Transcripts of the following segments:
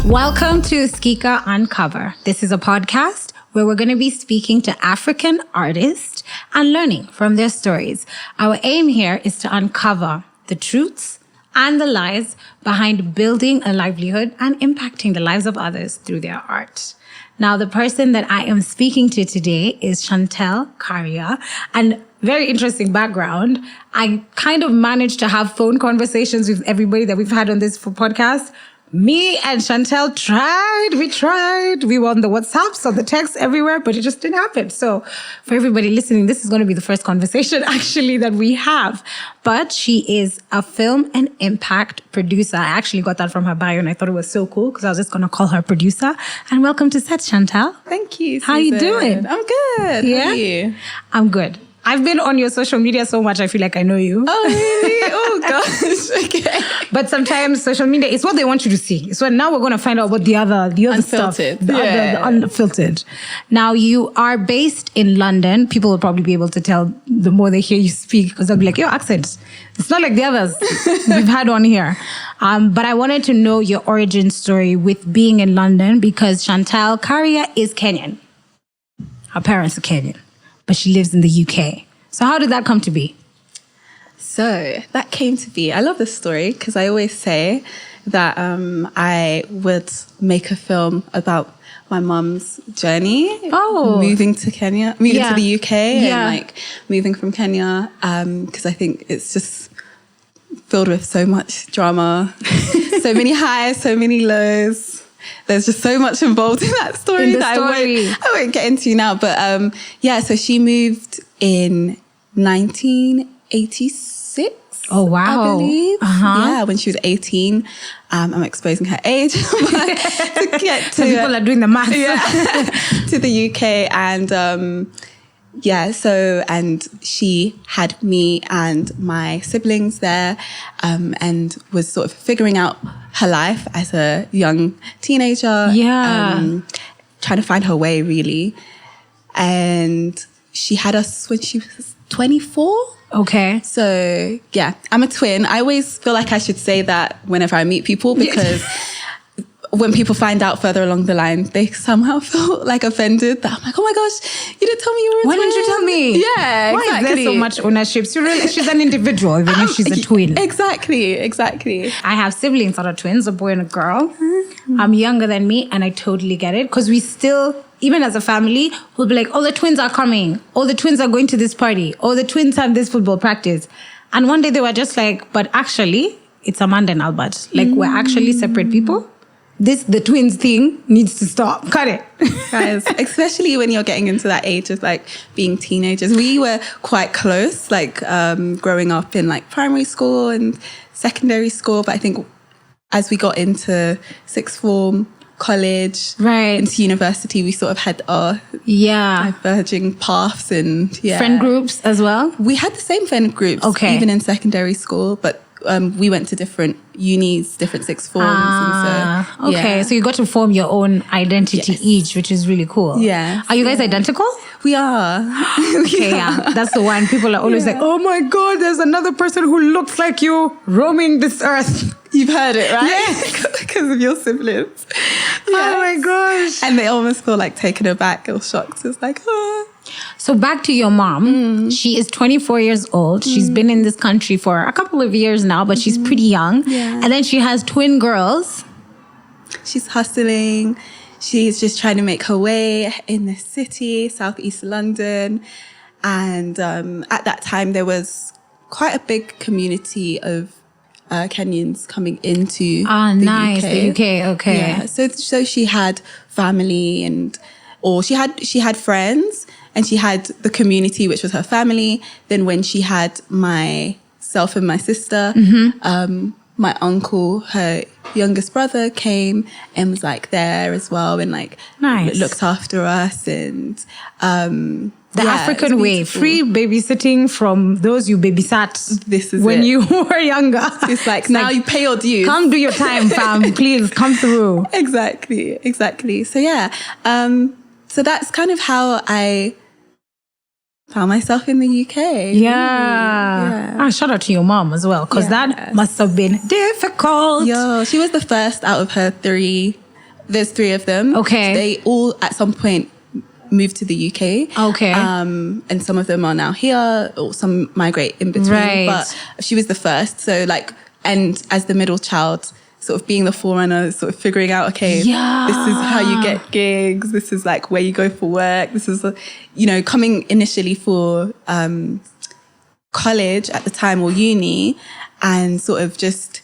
Welcome to Skika Uncover. This is a podcast where we're going to be speaking to African artists and learning from their stories. Our aim here is to uncover the truths and the lies behind building a livelihood and impacting the lives of others through their art. Now, the person that I am speaking to today is Chantelle, Kaaria, and very interesting background. I kind of managed to have phone conversations with everybody that we've had on this podcast. Me and Chantelle tried. We were on the WhatsApps, on the texts everywhere, but it just didn't happen. So for everybody listening, this is going to be the first conversation actually that we have. But she is a film and impact producer. I actually got that from her bio and I thought it was so cool because I was just going to call her producer. And welcome to set, Chantelle. Thank you, Susan. How you doing? I'm good. Yeah? How are you? I'm good. I've been on your social media so much, I feel like I know you. Oh, really? Oh, gosh. Okay. But sometimes social media is what they want you to see. So now we're going to find out what the other stuff. Unfiltered. The unfiltered. Now, you are based in London. People will probably be able to tell the more they hear you speak because they'll be like, your accent, it's not like the others we've had on here. But I wanted to know your origin story with being in London because Chantelle Kaaria is Kenyan. Her parents are Kenyan, but she lives in the UK. So how did that come to be? So that came to be. I love this story because I always say that I would make a film about my mum's journey, moving to the UK and moving from Kenya because I think it's just filled with so much drama, so many highs, so many lows. There's just so much involved in that story I won't get into now. But so she moved in 1986. Oh, wow. I believe. Yeah, when she was 18. I'm exposing her age. But to get to... people are doing the math. To the UK. And and she had me and my siblings there and was sort of figuring out her life as a young teenager. Yeah. Trying to find her way, really. And she had us when she was 24. Okay. So, yeah, I'm a twin. I always feel like I should say that whenever I meet people because when people find out further along the line, they somehow feel like offended that I'm like, oh my gosh, you didn't tell me you were a twin. Why didn't you tell me? Yeah, Why is there so much ownership? She's an individual, even if she's a twin. Exactly. I have siblings that are twins, a boy and a girl. I'm younger than me, and I totally get it because we still, even as a family, we'll be like, oh, the twins are coming. Oh, the twins are going to this party. Oh, the twins have this football practice. And one day they were just like, but actually, it's Amanda and Albert. Like, we're actually separate people. The twins thing needs to stop. Cut it. Guys, especially when you're getting into that age of like being teenagers. We were quite close, like growing up in like primary school and secondary school. But I think as we got into sixth form, college, into university, we sort of had our diverging paths and friend groups as well. We had the same friend groups, even in secondary school, but we went to different unis, different sixth forms. So you got to form your own identity each, which is really cool. Yeah. Are you guys identical? We are. Okay, yeah. That's the one. People are always like, oh my God, there's another person who looks like you roaming this earth. You've heard it, right? Yes. Because of your siblings. Yes. Oh my gosh. And they almost feel like taken aback or shocked. It's like, oh. So back to your mom. She is 24 years old. She's been in this country for a couple of years now, but she's pretty young. Yeah. And then she has twin girls. She's hustling. She's just trying to make her way in the city, southeast London. And at that time, there was quite a big community of Kenyans coming into the UK. The UK, okay. Yeah, so she had family she had friends, and she had the community, which was her family. Then when she had myself and my sister, my uncle, her youngest brother, came and was like there as well, and like looked after us. And the African way, free babysitting from those you babysat. This is when you were younger. It's like now you pay your dues. Come do your time, fam. Please come through. Exactly. So yeah, so that's kind of how I found myself in the UK. Yeah. Shout out to your mom as well, because that must have been difficult. Yo, she was the first out of her 3 There's 3 of them. Okay. They all at some point moved to the UK. Okay. And some of them are now here, or some migrate in between. Right. But she was the first. So like, and as the middle child, sort of being the forerunner, sort of figuring out, okay, this is how you get gigs. This is like where you go for work. This is, you know, coming initially for college at the time, or uni, and sort of just,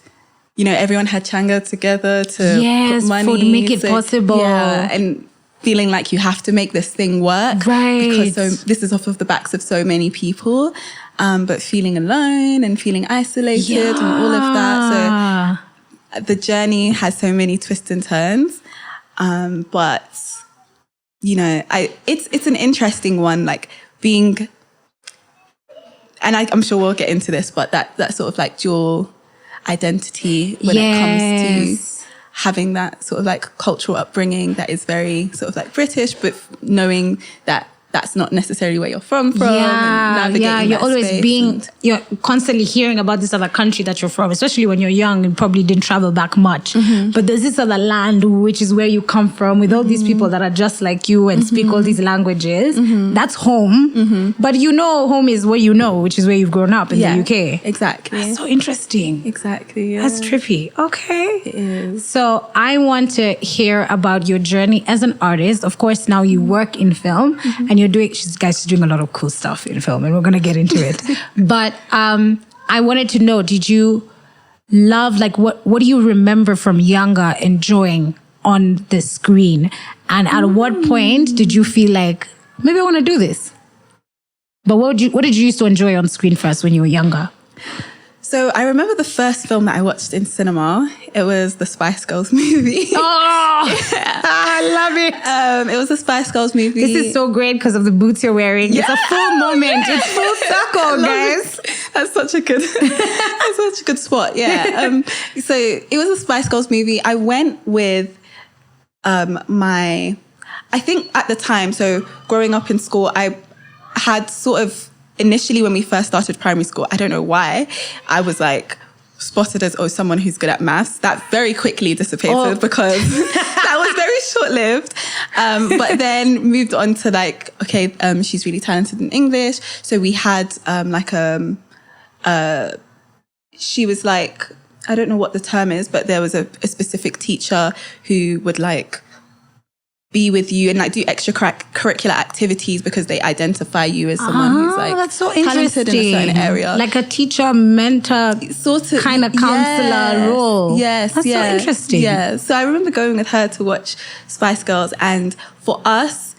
you know, everyone had changa together to put money. To make it possible. Yeah, and feeling like you have to make this thing work. Right. Because this is off of the backs of so many people. But feeling alone and feeling isolated and all of that. So the journey has so many twists and turns. But, you know, it's an interesting one, like being, and I'm sure we'll get into this, but that sort of like dual identity when it comes to having that sort of like cultural upbringing that is very sort of like British, but knowing that that's not necessarily where you're from. You're always you're constantly hearing about this other country that you're from, especially when you're young and probably didn't travel back much. Mm-hmm. But there's this other land, which is where you come from, with all these people that are just like you and speak all these languages. Mm-hmm. That's home. Mm-hmm. But you know, home is where you know, which is where you've grown up in the UK. Exactly. That's so interesting. Exactly. Yeah. That's trippy. Okay. It is. So I want to hear about your journey as an artist. Of course, now you work in film and you're doing, she's doing a lot of cool stuff in film, and we're going to get into it. But I wanted to know, did you love, like, what do you remember from younger enjoying on the screen? And at what point did you feel like, maybe I want to do this? But what did you used to enjoy on screen first when you were younger? So I remember the first film that I watched in cinema. It was the Spice Girls movie. Oh, yeah. I love it. It was the Spice Girls movie. This is so great because of the boots you're wearing. Yeah. It's a full moment. It's full circle, guys. That's such a good spot. Yeah. So it was a Spice Girls movie. I went with I think at the time, so growing up in school, I had sort of, initially when we first started primary school, I don't know why, I was like spotted as, someone who's good at maths. That very quickly dissipated because that was very short-lived. But then moved on to like, okay, she's really talented in English. So we had she was like, I don't know what the term is, but there was a specific teacher who would like be with you and like do extracurricular activities because they identify you as someone who's like that's so talented in a certain area, like a teacher, mentor, sort of kind of counselor role. Yes, that's so interesting. Yeah, so I remember going with her to watch Spice Girls, and for us,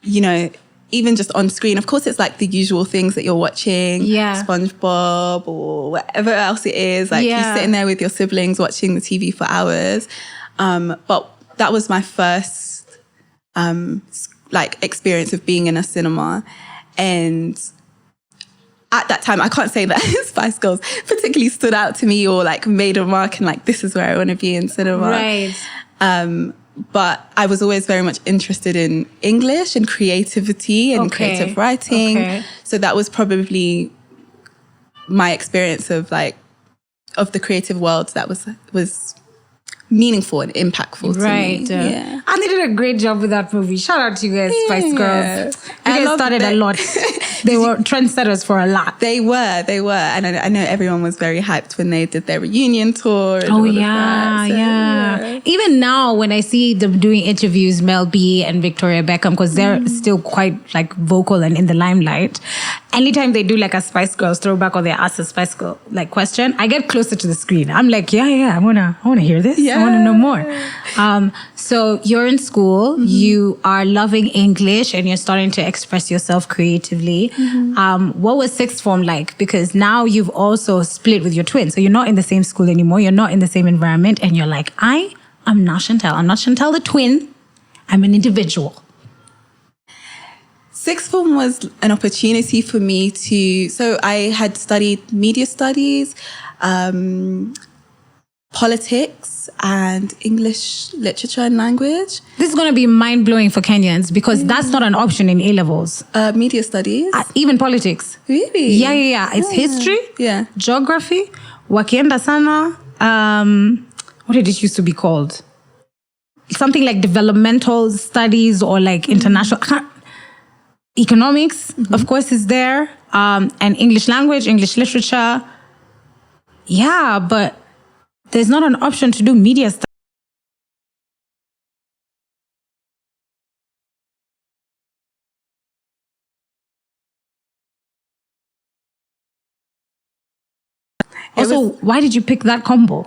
you know, even just on screen, of course, it's like the usual things that you're watching, SpongeBob or whatever else it is. Like you're sitting there with your siblings watching the TV for hours. But that was my first like experience of being in a cinema. And at that time, I can't say that Spice Girls particularly stood out to me or like made a mark and like, this is where I want to be in cinema. Right. But I was always very much interested in English and creativity and creative writing. Okay. So that was probably my experience of like, of the creative world that was meaningful and impactful to me. Yeah. And they did a great job with that movie. Shout out to you guys, Spice Girls. You guys started a lot. They were trendsetters for a lot. They were. And I know everyone was very hyped when they did their reunion tour. And all of that. So, even now, when I see them doing interviews, Mel B and Victoria Beckham, because they're still quite like vocal and in the limelight. Anytime they do like a Spice Girls throwback or they ask a Spice Girl like question, I get closer to the screen. I'm like, I wanna hear this. I wanna know more. So you're in school, you are loving English, and you're starting to express yourself creatively. What was sixth form like? Because now you've also split with your twin, so you're not in the same school anymore. You're not in the same environment, and you're like, I am not Chantelle. I'm not Chantelle the twin. I'm an individual. Sixth form was an opportunity for me so I had studied media studies, politics, and English literature and language. This is going to be mind-blowing for Kenyans because that's not an option in A-levels. Media studies. Even politics. Really? Yeah. It's history, geography, wakienda sana, what did it used to be called? something like developmental studies or like international economics, of course, is there. And English language, English literature. Yeah, but there's not an option to do media studies. Also, why did you pick that combo?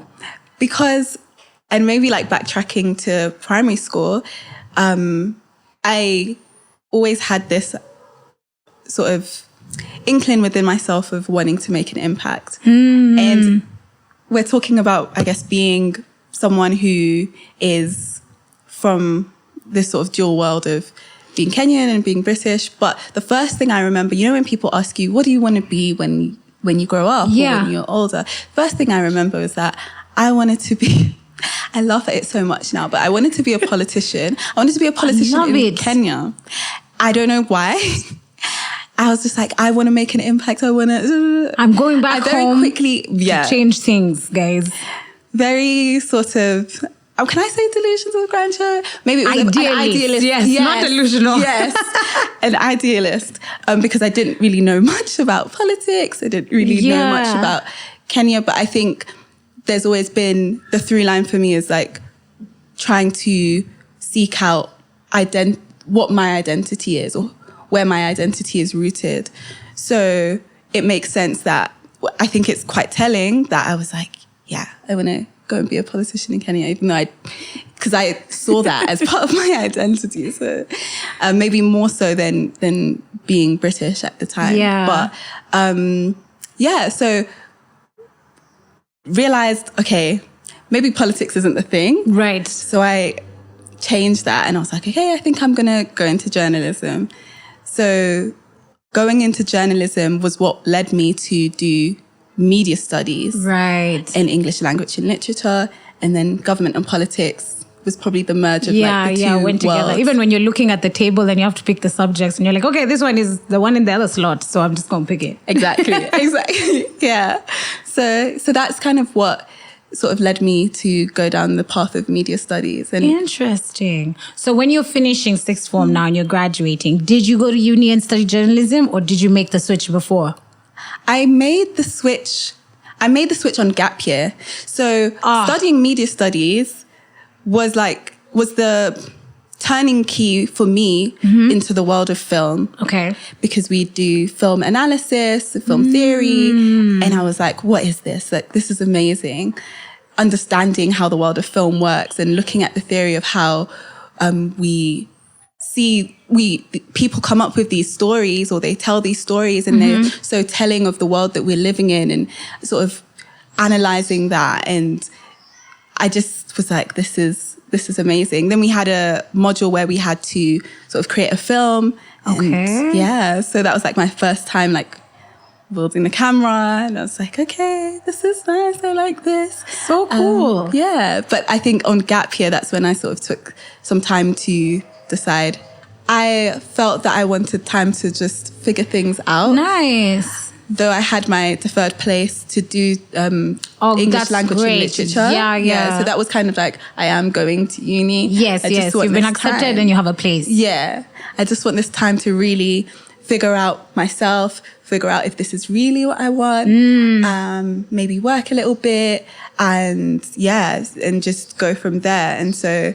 Because, and maybe like backtracking to primary school, I always had this sort of inkling within myself of wanting to make an impact. And we're talking about, I guess, being someone who is from this sort of dual world of being Kenyan and being British. But the first thing I remember, you know, when people ask you, what do you want to be when you grow up or when you're older? First thing I remember was that I wanted to be, I laugh at it so much now, but I wanted to be a politician. I wanted to be a politician in Kenya. I don't know why. I was just like, I want to make an impact. I'm going back home very quickly, to change things, guys. Very sort of, can I say delusions of grandeur? Maybe it was an idealist. Yes, not delusional. Yes, an idealist. Because I didn't really know much about politics. I didn't really know much about Kenya. But I think there's always been, the through line for me is like trying to seek out what my identity is or where my identity is rooted. So it makes sense that, I think it's quite telling that I was like, yeah, I want to go and be a politician in Kenya, even though because I saw that as part of my identity. So maybe more so than being British at the time. Yeah. But so realized, okay, maybe politics isn't the thing. Right. So I changed that and I was like, okay, I think I'm going to go into journalism. So going into journalism was what led me to do media studies. Right. And English language and literature. And then government and politics was probably the merge of like the two went together. worlds. Even when you're looking at the table and you have to pick the subjects and you're like, okay, this one is the one in the other slot, so I'm just going to pick it. Exactly. Exactly. Yeah. So that's kind of what sort of led me to go down the path of media studies. And interesting. So when you're finishing sixth form now and you're graduating, did you go to uni and study journalism or did you make the switch before? I made the switch on gap year. So studying media studies was the turning key for me into the world of film. Okay. Because we do film analysis, film theory. And I was like, what is this? Like, this is amazing. Understanding how the world of film works and looking at the theory of how people come up with these stories or they tell these stories and they're so telling of the world that we're living in and sort of analyzing that. And I just was like, this is amazing. Then we had a module where we had to sort of create a film. Okay. And so that was like my first time like building the camera. And I was like, okay, this is nice. I like this. So cool. But I think on gap year, that's when I sort of took some time to decide. I felt that I wanted time to just figure things out. Nice. Though I had my deferred place to do English language and literature. Yeah. So that was kind of like, I am going to uni. Yes. You've been accepted and you have a place. Yeah. I just want this time to really figure out myself, figure out if this is really what I want, maybe work a little bit and just go from there. And so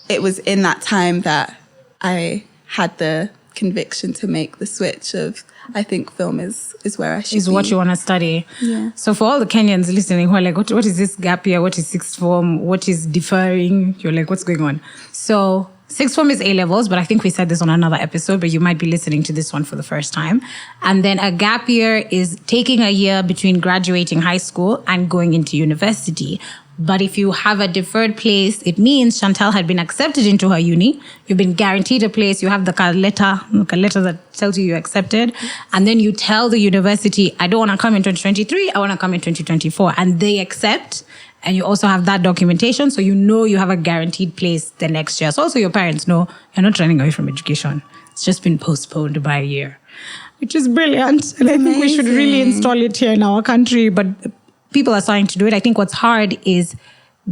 it was in that time that I had the conviction to make the switch of, I think film is where I should be. Is what you want to study. Yeah. So for all the Kenyans listening who are like, what is this gap year? What is sixth form? What is deferring? You're like, what's going on? So sixth form is A-levels, but I think we said this on another episode, but you might be listening to this one for the first time. And then a gap year is taking a year between graduating high school and going into university. But if you have a deferred place, it means Chantelle had been accepted into her uni. You've been guaranteed a place. You have the letter that tells you you're accepted. And then you tell the university, I don't want to come in 2023. I want to come in 2024. And they accept. And you also have that documentation. So you know you have a guaranteed place the next year. So also your parents know you're not running away from education. It's just been postponed by a year, which is brilliant. And I think we should really install it here in our country. But people are starting to do it. I think what's hard is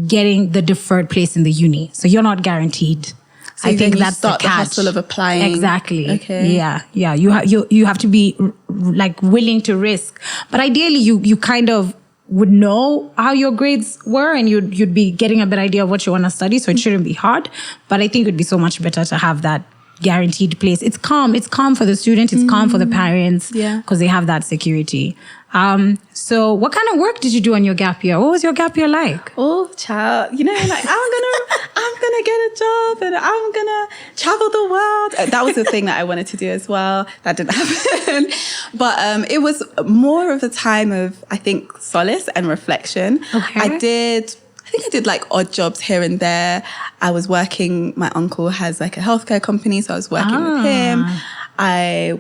getting the deferred place in the uni. So you're not guaranteed. So I think that's the hustle of applying. Exactly. Okay. Yeah. You have to be like willing to risk. But ideally, you kind of would know how your grades were, and you'd be getting a better idea of what you want to study. So it shouldn't be hard. But I think it'd be so much better to have that guaranteed place. It's calm. It's calm for the student. It's calm for the parents. Yeah. Because they have that security. So what kind of work did you do on your gap year? What was your gap year like? Oh, child, like I'm gonna get a job and I'm gonna travel the world. That was the thing that I wanted to do as well. That didn't happen. But it was more of a time of, I think, solace and reflection. Okay. I think I did like odd jobs here and there. I was working, my uncle has like a healthcare company, so I was working with him. I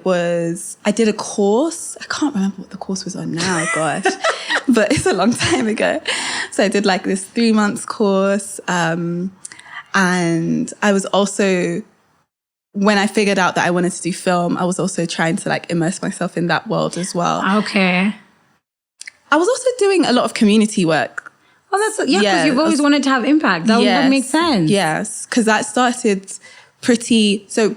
did a course. I can't remember what the course was on now, gosh, but it's a long time ago. So I did like this 3 months course. And I was also, when I figured out that I wanted to do film, I was also trying to like immerse myself in that world as well. Okay. I was also doing a lot of community work. Well, because you've always wanted to have impact. That makes sense. Yes, because that started so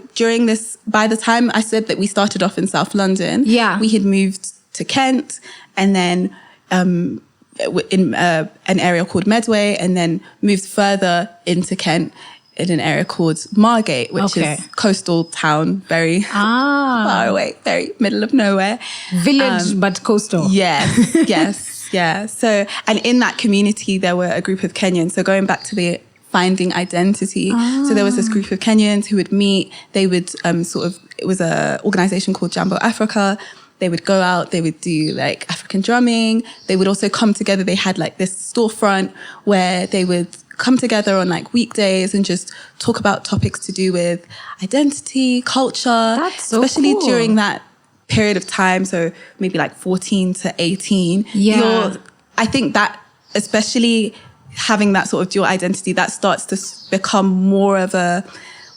by the time I said that we started off in South London, we had moved to Kent, and then in an area called Medway, and then moved further into Kent in an area called Margate, which is coastal town, very far away, very middle of nowhere. Village, but coastal. Yes. Yeah. So, and in that community, there were a group of Kenyans. So going back to the finding identity. So there was this group of Kenyans who would meet. They would it was an organization called Jambo Africa. They would go out, they would do like African drumming. They would also come together. They had like this storefront where they would come together on like weekdays and just talk about topics to do with identity, culture. That's so especially cool. During that period of time. So maybe like 14 to 18. Yeah. I think that especially having that sort of dual identity, that starts to become more of a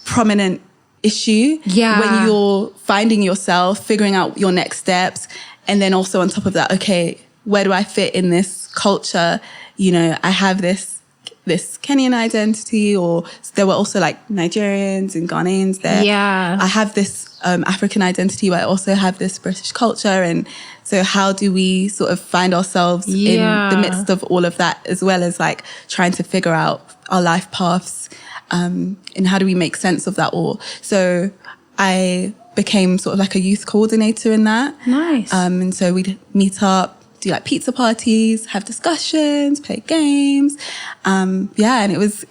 prominent issue when you're finding yourself, figuring out your next steps. And then also on top of that, okay, where do I fit in this culture? I have this Kenyan identity, or there were also like Nigerians and Ghanaians there. Yeah. I have this African identity, but I also have this British culture. And so how do we sort of find ourselves in the midst of all of that, as well as like trying to figure out our life paths, and how do we make sense of that all? So I became sort of like a youth coordinator in that. Nice. And so we'd meet up, do like pizza parties, have discussions, play games. And it was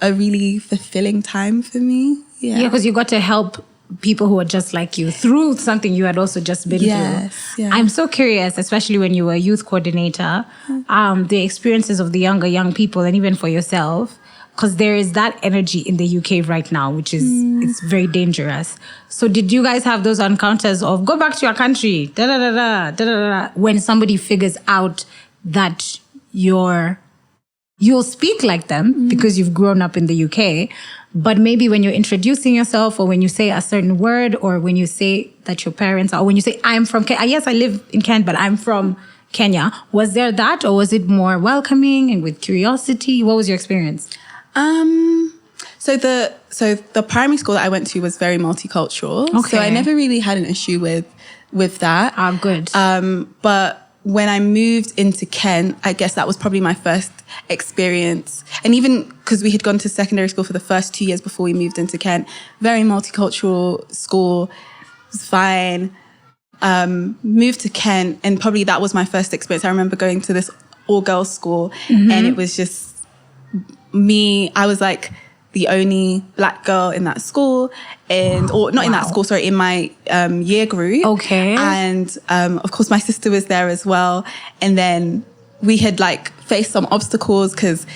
a really fulfilling time for me. Yeah, because you got to help people who are just like you through something you had also just been through. Yeah. I'm so curious, especially when you were a youth coordinator, the experiences of the young people, and even for yourself, because there is that energy in the UK right now, which is it's very dangerous. So did you guys have those encounters of go back to your country, when somebody figures out that you'll speak like them because you've grown up in the UK, but maybe when you're introducing yourself, or when you say a certain word, or when you say that your parents are, or when you say I'm from Kenya, yes, I live in Kent, but I'm from Kenya. Was there that, or was it more welcoming and with curiosity? What was your experience? So the primary school that I went to was very multicultural. Okay. So I never really had an issue with that. Good. But when I moved into Kent, I guess that was probably my first experience. And even because we had gone to secondary school for the first 2 years before we moved into Kent, very multicultural school, it was fine. Moved to Kent, and probably that was my first experience. I remember going to this all-girls school, and it was just me. I was like the only black girl in that school, in that school, sorry, in my year group. Okay. And of course my sister was there as well. And then we had like faced some obstacles because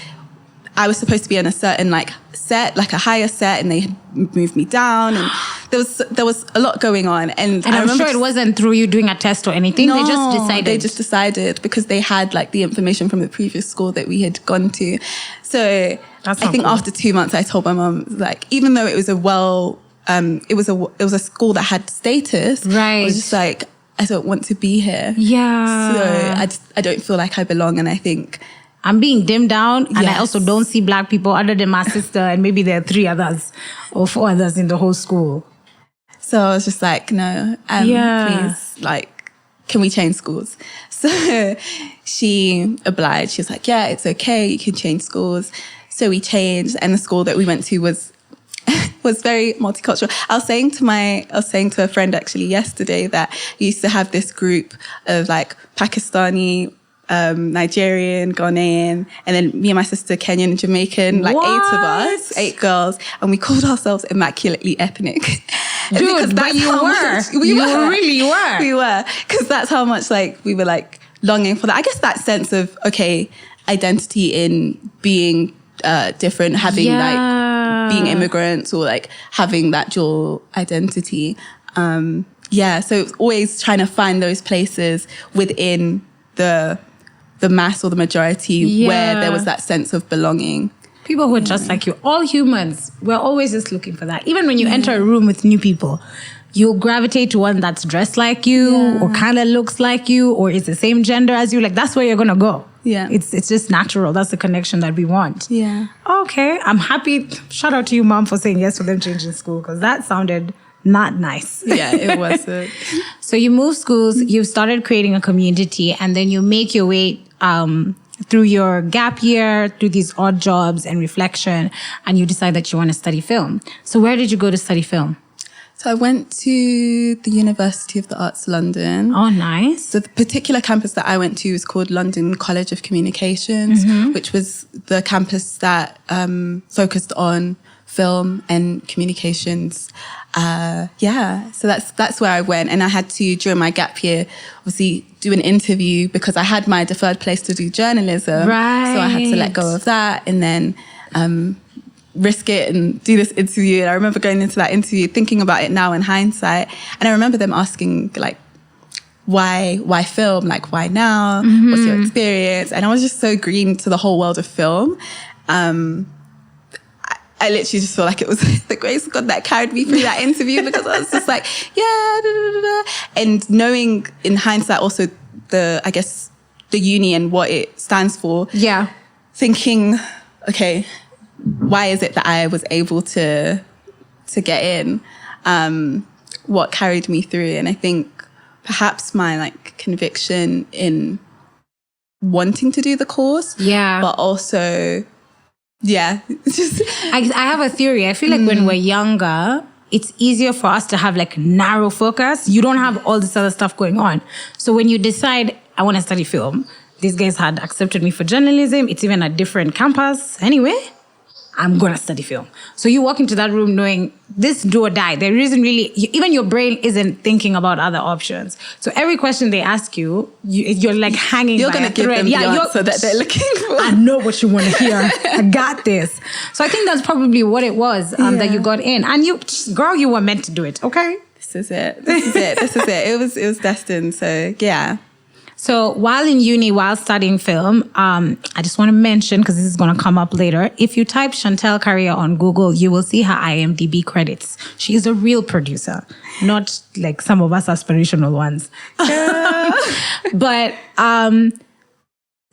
I was supposed to be in a certain like set, like a higher set, and they had moved me down, and there was a lot going on. And I'm sure it wasn't through you doing a test or anything. No, they just decided because they had like the information from the previous school that we had gone to. So I think after 2 months, I told my mum, like, even though it was it was a school that had status, right? I was just like, I don't want to be here. Yeah. So I don't feel like I belong, and I think I'm being dimmed down, and I Yes. also don't see Black people other than my sister, and maybe there are 3 others or 4 others in the whole school. So I was just like, no, please, like, can we change schools? So she obliged. She was like, yeah, it's okay. You can change schools. So we changed, and the school that we went to was very multicultural. I was saying to a friend actually yesterday that we used to have this group of like Pakistani, Nigerian, Ghanaian, and then me and my sister, Kenyan and Jamaican, like What? 8 of us, 8 girls, and we called ourselves immaculately ethnic. Dude, but you were. You really were. We were, because that's how much like we were like longing for that. I guess that sense of, okay, identity in being different, having like being immigrants, or like having that dual identity. So it's always trying to find those places within the mass or the majority where there was that sense of belonging. People who are just like you, all humans, we're always just looking for that. Even when you enter a room with new people, you'll gravitate to one that's dressed like you or kind of looks like you or is the same gender as you. Like, that's where you're going to go. Yeah. It's just natural. That's the connection that we want. Yeah. Okay. I'm happy. Shout out to you, Mom, for saying yes for them changing school, because that sounded not nice. Yeah, it wasn't. So you move schools, you've started creating a community, and then you make your way through your gap year, through these odd jobs and reflection, and you decide that you want to study film. So where did you go to study film? So I went to the University of the Arts London. Oh, nice. So the particular campus that I went to was called London College of Communications, which was the campus that focused on film and communications. So that's where I went, and I had to, during my gap year, obviously do an interview because I had my deferred place to do journalism. Right. So I had to let go of that and then risk it and do this interview. And I remember going into that interview thinking about it now in hindsight, and I remember them asking like, why film? Like, why now? What's your experience? And I was just so green to the whole world of film. I literally just feel like it was the grace of God that carried me through that interview, because I was just like, and knowing in hindsight also the uni and what it stands for. Yeah. Thinking, okay, why is it that I was able to get in? What carried me through? And I think perhaps my like conviction in wanting to do the course. Yeah. But also, I have a theory. I feel like when we're younger, it's easier for us to have like narrow focus. You don't have all this other stuff going on. So when you decide, I want to study film, these guys had accepted me for journalism. It's even a different campus. Anyway, I'm going to study film. So you walk into that room knowing this do or die. There isn't really, even your brain isn't thinking about other options. So every question they ask you, you're like hanging by a thread. You're going to give them the answer that they're looking for. I know what you want to hear. I got this. So I think that's probably what it was that you got in. And you were meant to do it, okay? This is it. It was destined. So yeah. So while in uni, while studying film, I just want to mention, because this is going to come up later, if you type Chantelle Kaaria on Google, you will see her IMDb credits. She is a real producer, not like some of us aspirational ones. But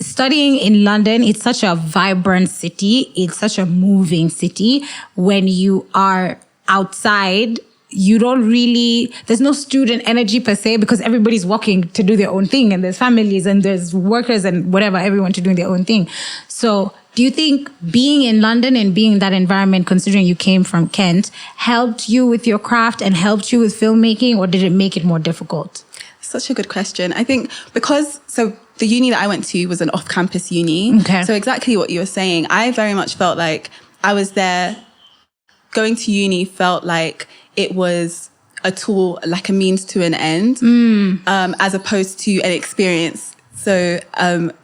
studying in London, it's such a vibrant city. It's such a moving city. When you are outside, you don't really, there's no student energy per se, because everybody's walking to do their own thing, and there's families and there's workers and whatever, everyone to do their own thing. So do you think being in London and being in that environment, considering you came from Kent, helped you with your craft and helped you with filmmaking, or did it make it more difficult? Such a good question. I think so the uni that I went to was an off-campus uni. Okay. So exactly what you were saying, I very much felt like I was there. Going to uni felt like it was a tool, like a means to an end, as opposed to an experience. So,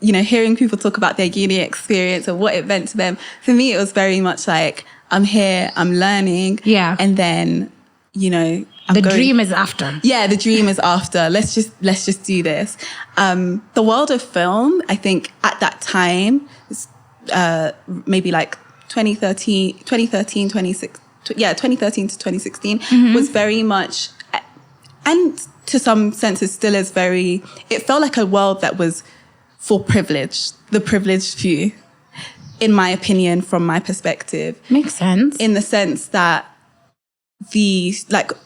hearing people talk about their uni experience and what it meant to them, for me, it was very much like, I'm here, I'm learning. Yeah. And then, the dream is after. Yeah, the dream is after. Let's just do this. The world of film, I think at that time, maybe like 2013 to 2016 was very much, and to some senses still is very, it felt like a world that was for privilege, the privileged few, in my opinion, from my perspective. Makes sense. In the sense that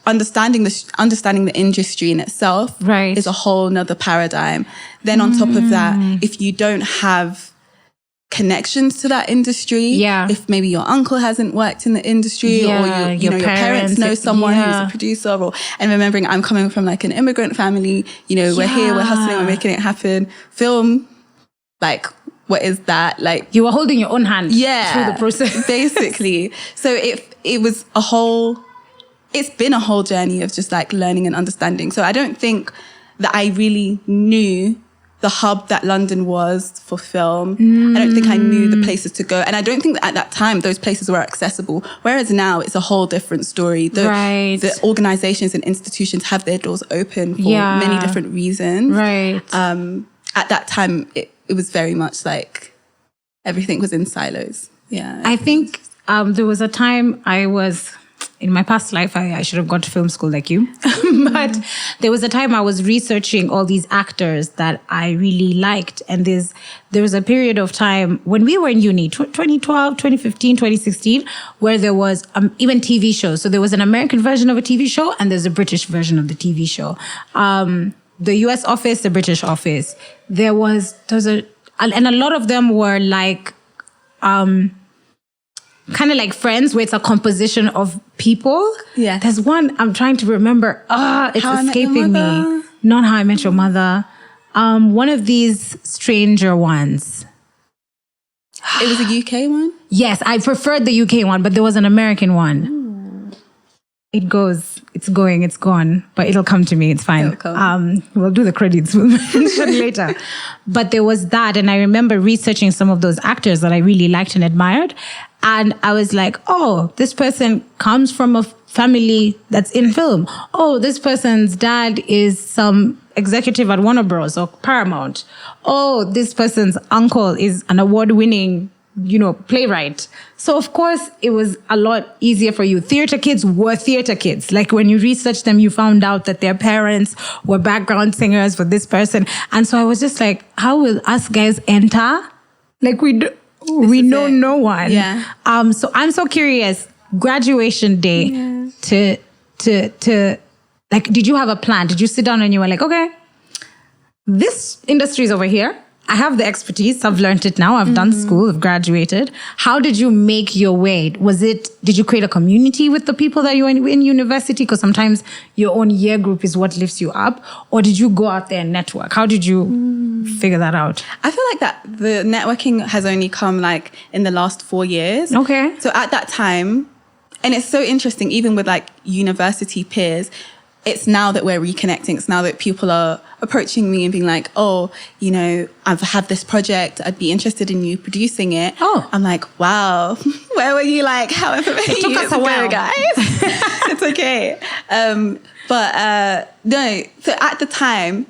understanding the industry in itself is a whole nother paradigm. Then on top of that, if you don't have connections to that industry, if maybe your uncle hasn't worked in the industry, or your parents know someone who's a producer, and remembering I'm coming from like an immigrant family, we're here, we're hustling, we're making it happen. Film, like, what is that? Like, you were holding your own hand through the process. Basically. So it's been a whole journey of just like learning and understanding. So I don't think that I really knew the hub that London was for film. I don't think I knew the places to go. And I don't think that at that time those places were accessible. Whereas now it's a whole different story. The organizations and institutions have their doors open for many different reasons. At that time, it was very much like everything was in silos. Yeah. I think there was a time in my past life, I should have gone to film school like you. But there was a time I was researching all these actors that I really liked. And there was a period of time when we were in uni, 2012, 2015, 2016, where there was even TV shows. So there was an American version of a TV show and there's a British version of the TV show. The US office, the British office. And a lot of them were like, kind of like Friends, where it's a composition of people. Yeah. There's one I'm trying to remember. It's escaping me. Not How I Met Your Mother. One of these stranger ones. It was a UK one? Yes, I preferred the UK one, but there was an American one. It's gone, but it'll come to me. It's fine. We'll do the credits. We'll mention later. But there was that. And I remember researching some of those actors that I really liked and admired. And I was like, oh, this person comes from a family that's in film. Oh, this person's dad is some executive at Warner Bros. Or Paramount. Oh, this person's uncle is an award-winning, playwright. So of course, it was a lot easier for you. Theater kids were theater kids. Like when you researched them, you found out that their parents were background singers for this person. And so I was just like, how will us guys enter? Like we know no one. Yeah. So I'm so curious. Graduation day to like, did you have a plan? Did you sit down and you were like, okay, this industry is over here. I have the expertise. I've learned it now. I've done school. I've graduated. How did you make your way? Did you create a community with the people that you were in university? Because sometimes your own year group is what lifts you up. Or did you go out there and network? How did you figure that out? I feel like that the networking has only come like in the last 4 years. Okay. So at that time, and it's so interesting, even with like university peers, it's now that we're reconnecting. It's now that people are approaching me and being like, oh, I have this project. I'd be interested in you producing it. Oh. I'm like, wow, where were you like however many years took us a while, guys? It's okay. No. So at the time,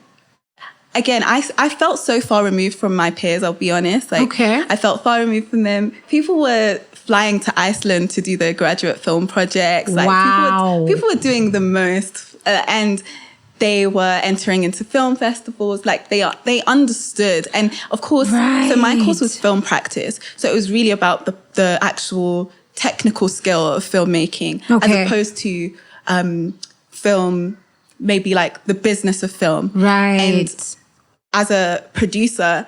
again, I felt so far removed from my peers, I'll be honest. Like, okay. I felt far removed from them. People were flying to Iceland to do their graduate film projects. Like, wow. People were doing the most. And they were entering into film festivals. Like they understood. And of course, So my course was film practice. So it was really about the actual technical skill of filmmaking, as opposed to film, maybe like the business of film. Right. And as a producer,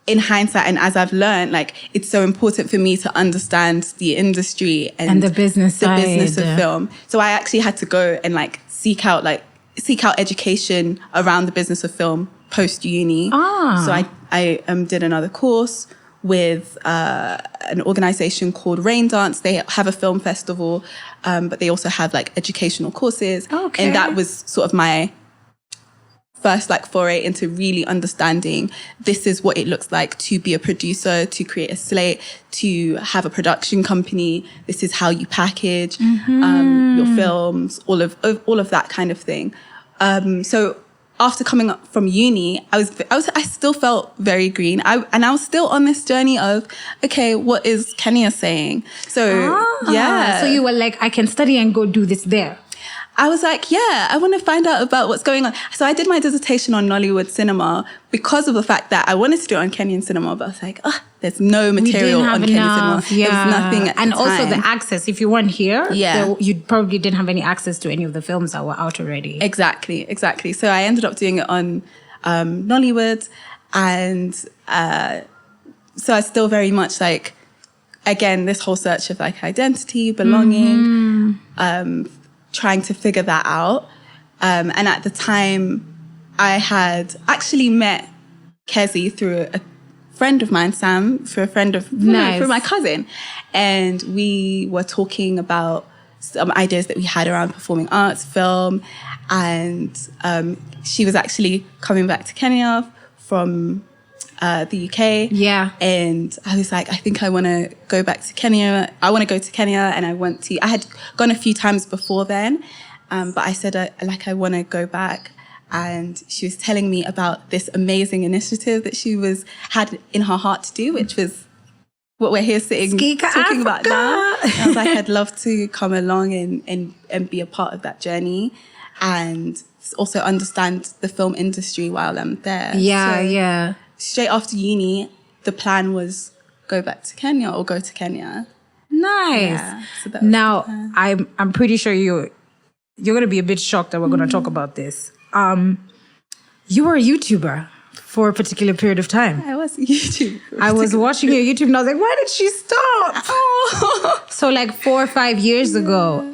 in hindsight, and as I've learned, like, it's so important for me to understand the industry and the business of film. So I actually had to go and like seek out education around the business of film post uni. So I did another course with an organization called Rain Dance. They have a film festival, but they also have like educational courses. Okay. And that was sort of my first like foray into really understanding this is what it looks like to be a producer, to create a slate, to have a production company. This is how you package your films, all of that kind of thing. So after coming up from uni, I still felt very green. I was still on this journey of, okay, what is Kenya saying? So yeah. So you were like, I can study and go do this there. I was like, yeah, I want to find out about what's going on. So I did my dissertation on Nollywood cinema because of the fact that I wanted to do it on Kenyan cinema, but I was like, there's no material on Kenyan cinema. Yeah. There was nothing at and the also time. the access. If you weren't here, Yeah. you probably didn't have any access to any of the films that were out already. Exactly. So I ended up doing it on Nollywood, and so I still very much like, again, this whole search of like identity, belonging, trying to figure that out. And at the time, I had actually met Kezi through a friend of mine, Sam, through my cousin. And we were talking about some ideas that we had around performing arts, film. And she was actually coming back to Kenya from the UK. Yeah. And I was like, I think I want to go back to Kenya. I want to go to Kenya, and I had gone a few times before then, but I said, I want to go back. And she was telling me about this amazing initiative that she had in her heart to do, which was what we're here sitting Skika, talking Africa. about now. And I was like, I'd love to come along and be a part of that journey, and also understand the film industry while I'm there. Yeah. Straight after uni, the plan was go back to Kenya or go to Kenya. Nice. Yeah, so that was now, the plan. I'm pretty sure you're going to be a bit shocked that we're going to talk about this. You were a YouTuber for a particular period of time. I was a YouTuber. I was watching your YouTube and I was like, why did she stop? Oh. So like 4 or 5 years ago.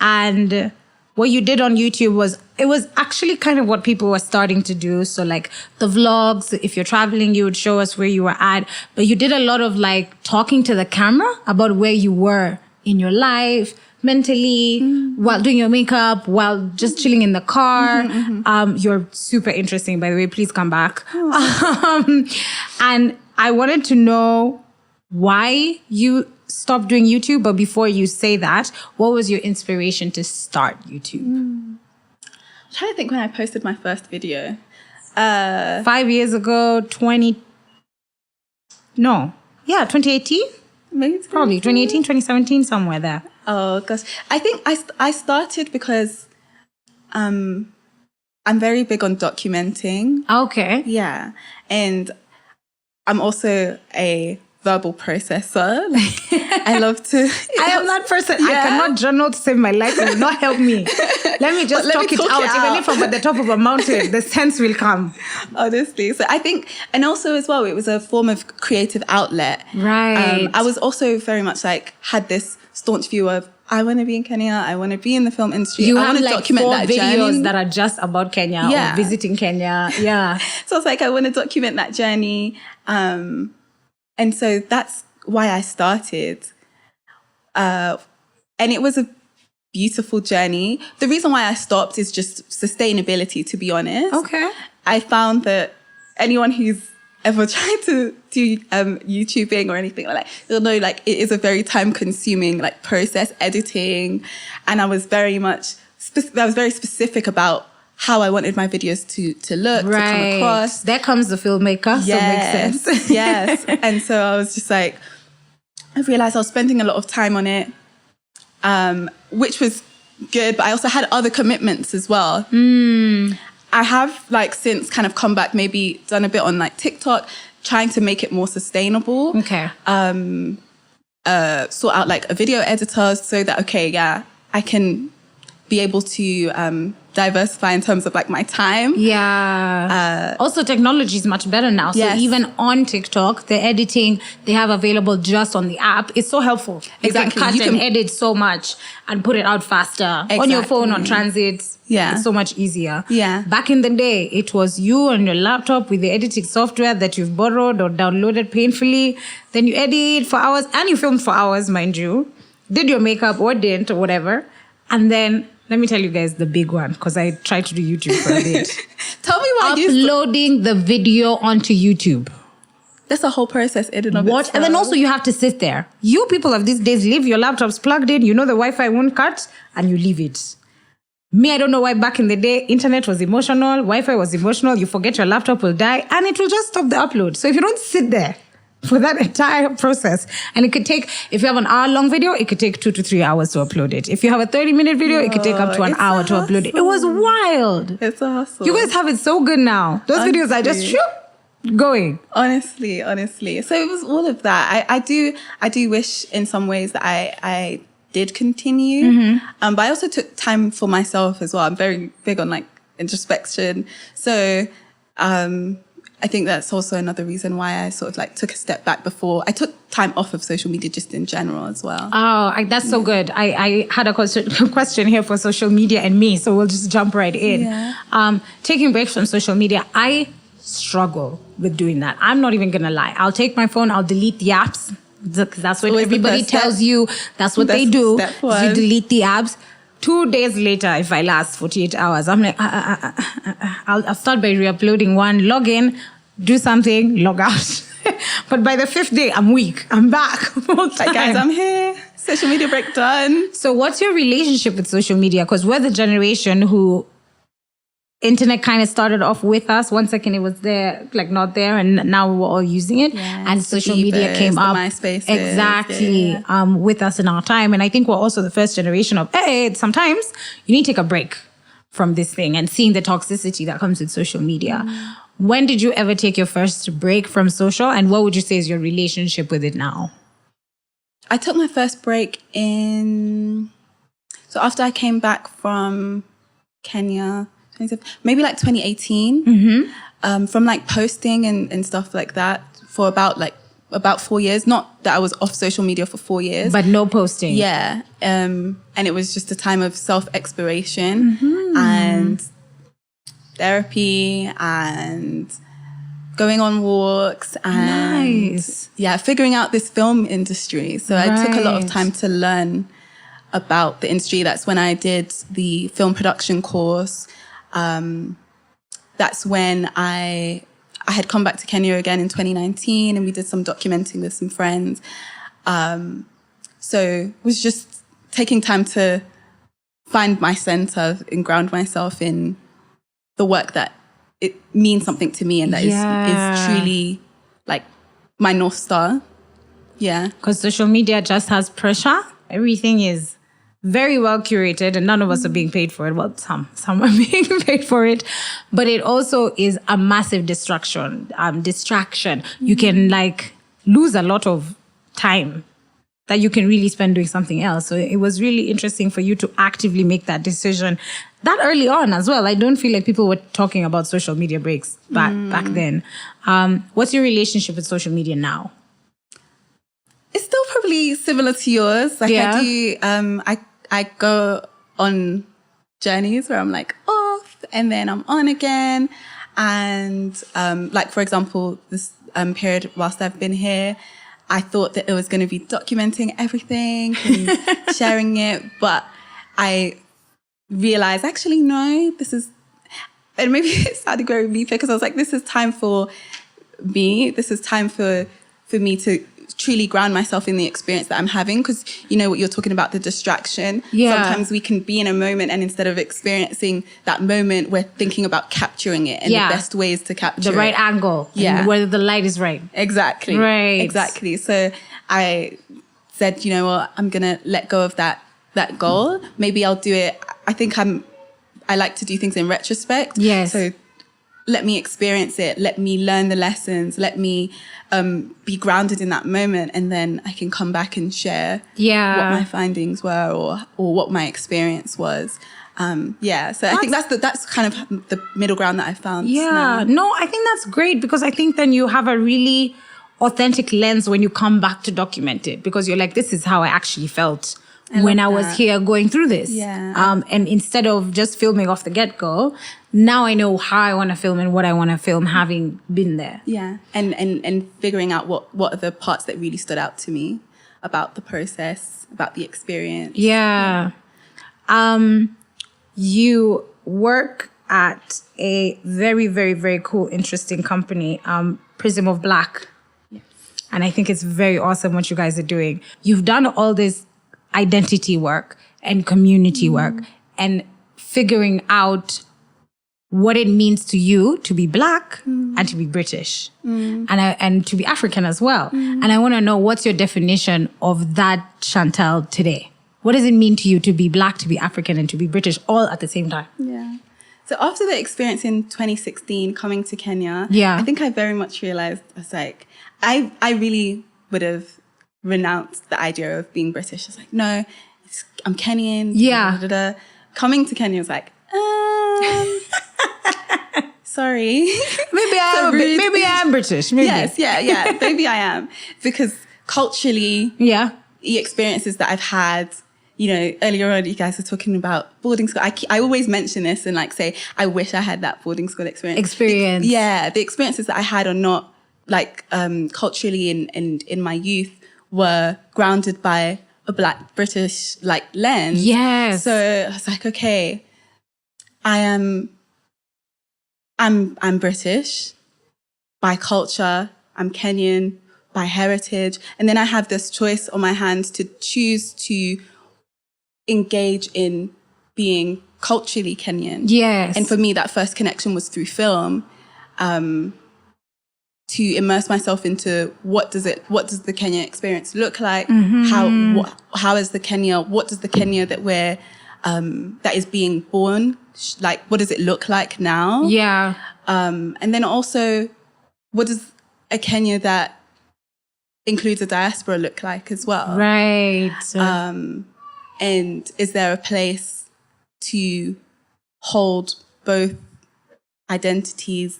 And what you did on YouTube it was actually kind of what people were starting to do. So like the vlogs, if you're traveling, you would show us where you were at. But you did a lot of like talking to the camera about where you were in your life, mentally, while doing your makeup, while just chilling in the car. You're super interesting, by the way. Please come back. And I wanted to know why you stopped doing YouTube. But before you say that, what was your inspiration to start YouTube? I'm trying to think when I posted my first video. 5 years ago, 2018? Maybe Probably 2018, 2017, somewhere there. Oh gosh, I think I started because I'm very big on documenting. Okay. Yeah, and I'm also a verbal processor. I love to. I am that person. I Yeah. cannot journal to save my life. It will not help me. Let me just talk it out. Even if I'm at the top of a mountain, the sense will come. Honestly. So I think, and also as well, it was a form of creative outlet. Right. I was also very much like, had this staunch view of, I want to be in Kenya. I want to be in the film industry. You I have want to like document 4 that videos journey. that are just about Kenya Yeah. or visiting Kenya. Yeah. So I was like, I want to document that journey. And so that's why I started. And it was a beautiful journey. The reason why I stopped is just sustainability, to be honest. Okay. I found that anyone who's ever tried to do YouTubing or anything like that, you'll know like it is a very time-consuming like process, editing. And I was very specific about how I wanted my videos to look, to come across. There comes the filmmaker, so it makes sense. Yes. And so I was just like, I realized I was spending a lot of time on it, which was good, but I also had other commitments as well. I have like since kind of come back, maybe done a bit on like TikTok, trying to make it more sustainable. Okay. Sort out like a video editor so that, I can be able to diversify in terms of like my time. Yeah. Also, technology is much better now. So Yes. even on TikTok, the editing they have available just on the app is so helpful. Exactly. You can edit so much and put it out faster on your phone, on transit. Yeah. It's so much easier. Yeah. Back in the day, it was you on your laptop with the editing software that you've borrowed or downloaded painfully. Then you edit for hours and you filmed for hours, mind you. Did your makeup or didn't or whatever. And then let me tell you guys the big one, because I tried to do YouTube for a bit. Tell me why Uploading the video onto YouTube. That's a whole process in and of itself. And then also you have to sit there. You people of these days leave your laptops plugged in. You know the Wi-Fi won't cut and you leave it. Me, I don't know why back in the day, internet was emotional, Wi-Fi was emotional. You forget your laptop will die and it will just stop the upload. So if you don't sit there for that entire process. And it could take, if you have an hour-long video, it could take 2 to 3 hours to upload it. If you have a 30-minute video, it could take up to an hour to upload it. It was wild. It's a hustle. You guys have it so good now. Those videos are just going. Honestly. So it was all of that. I do wish in some ways that I did continue. But I also took time for myself as well. I'm very big on like introspection. So I think that's also another reason why I sort of like took a step back before. I took time off of social media just in general as well. Oh, that's so good. I had a question here for social media and me, so we'll just jump right in. Yeah. Taking breaks from social media, I struggle with doing that. I'm not even going to lie. I'll take my phone, I'll delete the apps. Because that's what everybody tells you. That's what they do. You delete the apps. 2 days later, if I last 48 hours, I'm like, I'll start by re-uploading one, log in, do something, log out. But by the 5th day, I'm weak. I'm back. Like, guys, I'm here. Social media break done. So what's your relationship with social media? Because we're the generation who internet kind of started off with us. 1 second it was there, like not there, and now we're all using it. Yes, and social media came up exactly with us in our time. And I think we're also the first generation of, hey, sometimes you need to take a break from this thing and seeing the toxicity that comes with social media. When did you ever take your first break from social, and what would you say is your relationship with it now? I took my first break so after I came back from Kenya, maybe like 2018, from like posting and stuff like that for about 4 years. Not that I was off social media for 4 years. But no posting. Yeah. And it was just a time of self-exploration and therapy and going on walks and figuring out this film industry. So I took a lot of time to learn about the industry. That's when I did the film production course. That's when I had come back to Kenya again in 2019 and we did some documenting with some friends. So it was just taking time to find my center and ground myself in the work that it means something to me and that is truly like my North Star. Yeah. Because social media just has pressure. Everything is very well curated and none of us are being paid for it. Well, some are being paid for it, but it also is a massive distraction. You can like lose a lot of time that you can really spend doing something else. So it was really interesting for you to actively make that decision that early on as well. I don't feel like people were talking about social media breaks back then. What's your relationship with social media now? It's still probably similar to yours. Like I do, I go on journeys where I'm like off and then I'm on again. And like, for example, this period whilst I've been here, I thought that it was going to be documenting everything and sharing it. But I realized, actually, no, and maybe it sounded very meaty because I was like, this is time for me. This is time for me to truly ground myself in the experience that I'm having, because you know what you're talking about, the distraction. Sometimes we can be in a moment and instead of experiencing that moment, we're thinking about capturing it and the best ways to capture the right angle, and whether the light is right. Exactly. So I said, you know what, I'm gonna let go of that goal. Maybe I'll do it. I think I like to do things in retrospect. Yes. So let me experience it. Let me learn the lessons. Let me be grounded in that moment, and then I can come back and share what my findings were or what my experience was. So I think that's kind of the middle ground that I found. No, I think that's great, because I think then you have a really authentic lens when you come back to document it, because you're like, this is how I actually felt when I was here going through this. And instead of just filming off the get-go, now I know how I want to film and what I want to film, having been there. And figuring out what are the parts that really stood out to me about the process, about the experience. You work at a very, very, very cool, interesting company, Prism of Black. Yes. And I think it's very awesome what you guys are doing. You've done all this identity work and community work and figuring out what it means to you to be Black and to be British and to be African as well. And I want to know, what's your definition of that, Chantelle, today? What does it mean to you to be Black, to be African, and to be British all at the same time? Yeah. So after the experience in 2016, coming to Kenya, I think I very much realized, I was like, I really would have renounced the idea of being British. I was like, no, I'm Kenyan. Yeah. Da, da, da. Coming to Kenya was like, sorry. Maybe I am British. Maybe. Yes, yeah. Maybe I am. Because culturally, the experiences that I've had, earlier on, you guys were talking about boarding school. I always mention this and like say, I wish I had that boarding school experience. The experiences that I had are not like culturally and in my youth were grounded by a Black British like lens. Yes. So I was like, okay, I'm British by culture. I'm Kenyan by heritage. And then I have this choice on my hands to choose to engage in being culturally Kenyan. Yes. And for me, that first connection was through film, to immerse myself into what does the Kenyan experience look like? How is the Kenya, what does the Kenya that is being born, like, what does it look like now? Yeah. And then also, what does a Kenya that includes a diaspora look like as well? Right. And is there a place to hold both identities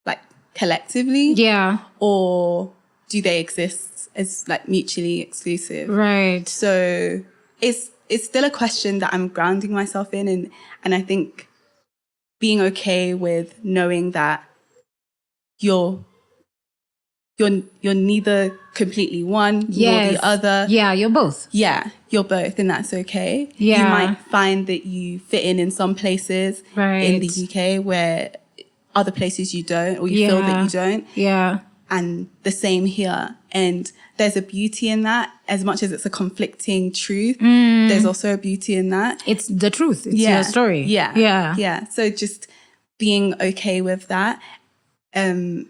like collectively? Yeah. Or do they exist as like mutually exclusive? Right. So it's still a question that I'm grounding myself in, and I think being okay with knowing that you're neither completely one nor the other. Yeah, you're both. Yeah, you're both, and that's okay. Yeah. You might find that you fit in some places in the UK where other places you don't, or you feel that you don't. Yeah. And the same here. And there's a beauty in that. As much as it's a conflicting truth, there's also a beauty in that. It's the truth. It's your story. Yeah. So just being okay with that. And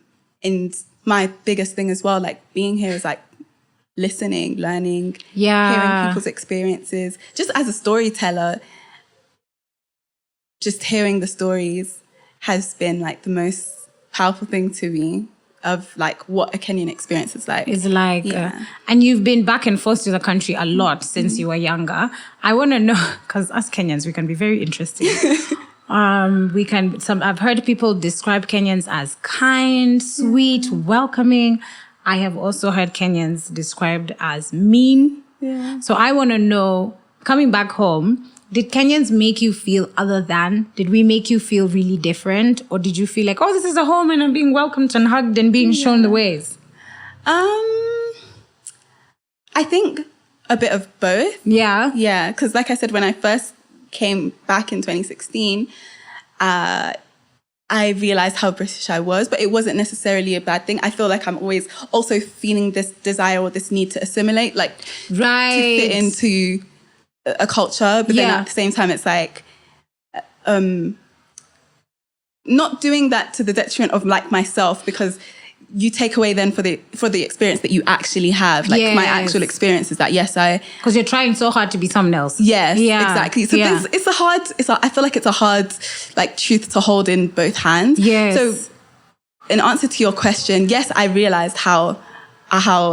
my biggest thing as well, like being here is like listening, learning, hearing people's experiences. Just as a storyteller, just hearing the stories has been like the most powerful thing to me of like what a Kenyan experience is like. It's like, and you've been back and forth to the country a lot since you were younger. I want to know, because us Kenyans, we can be very interesting. I've heard people describe Kenyans as kind, sweet, welcoming. I have also heard Kenyans described as mean. Yeah. So I want to know, coming back home, did Kenyans make you feel other than? Did we make you feel really different? Or did you feel like, oh, this is a home and I'm being welcomed and hugged and being shown the ways? I think a bit of both. Yeah. Yeah, because like I said, when I first came back in 2016, I realized how British I was, but it wasn't necessarily a bad thing. I feel like I'm always also feeling this desire or this need to assimilate, like to fit into a culture, but then at the same time it's like not doing that to the detriment of like myself, because you take away then for the experience that you actually have, like my actual experience is that because you're trying so hard to be someone else. Exactly. So I feel like it's a hard like truth to hold in both hands. So in answer to your question, yes, I realized how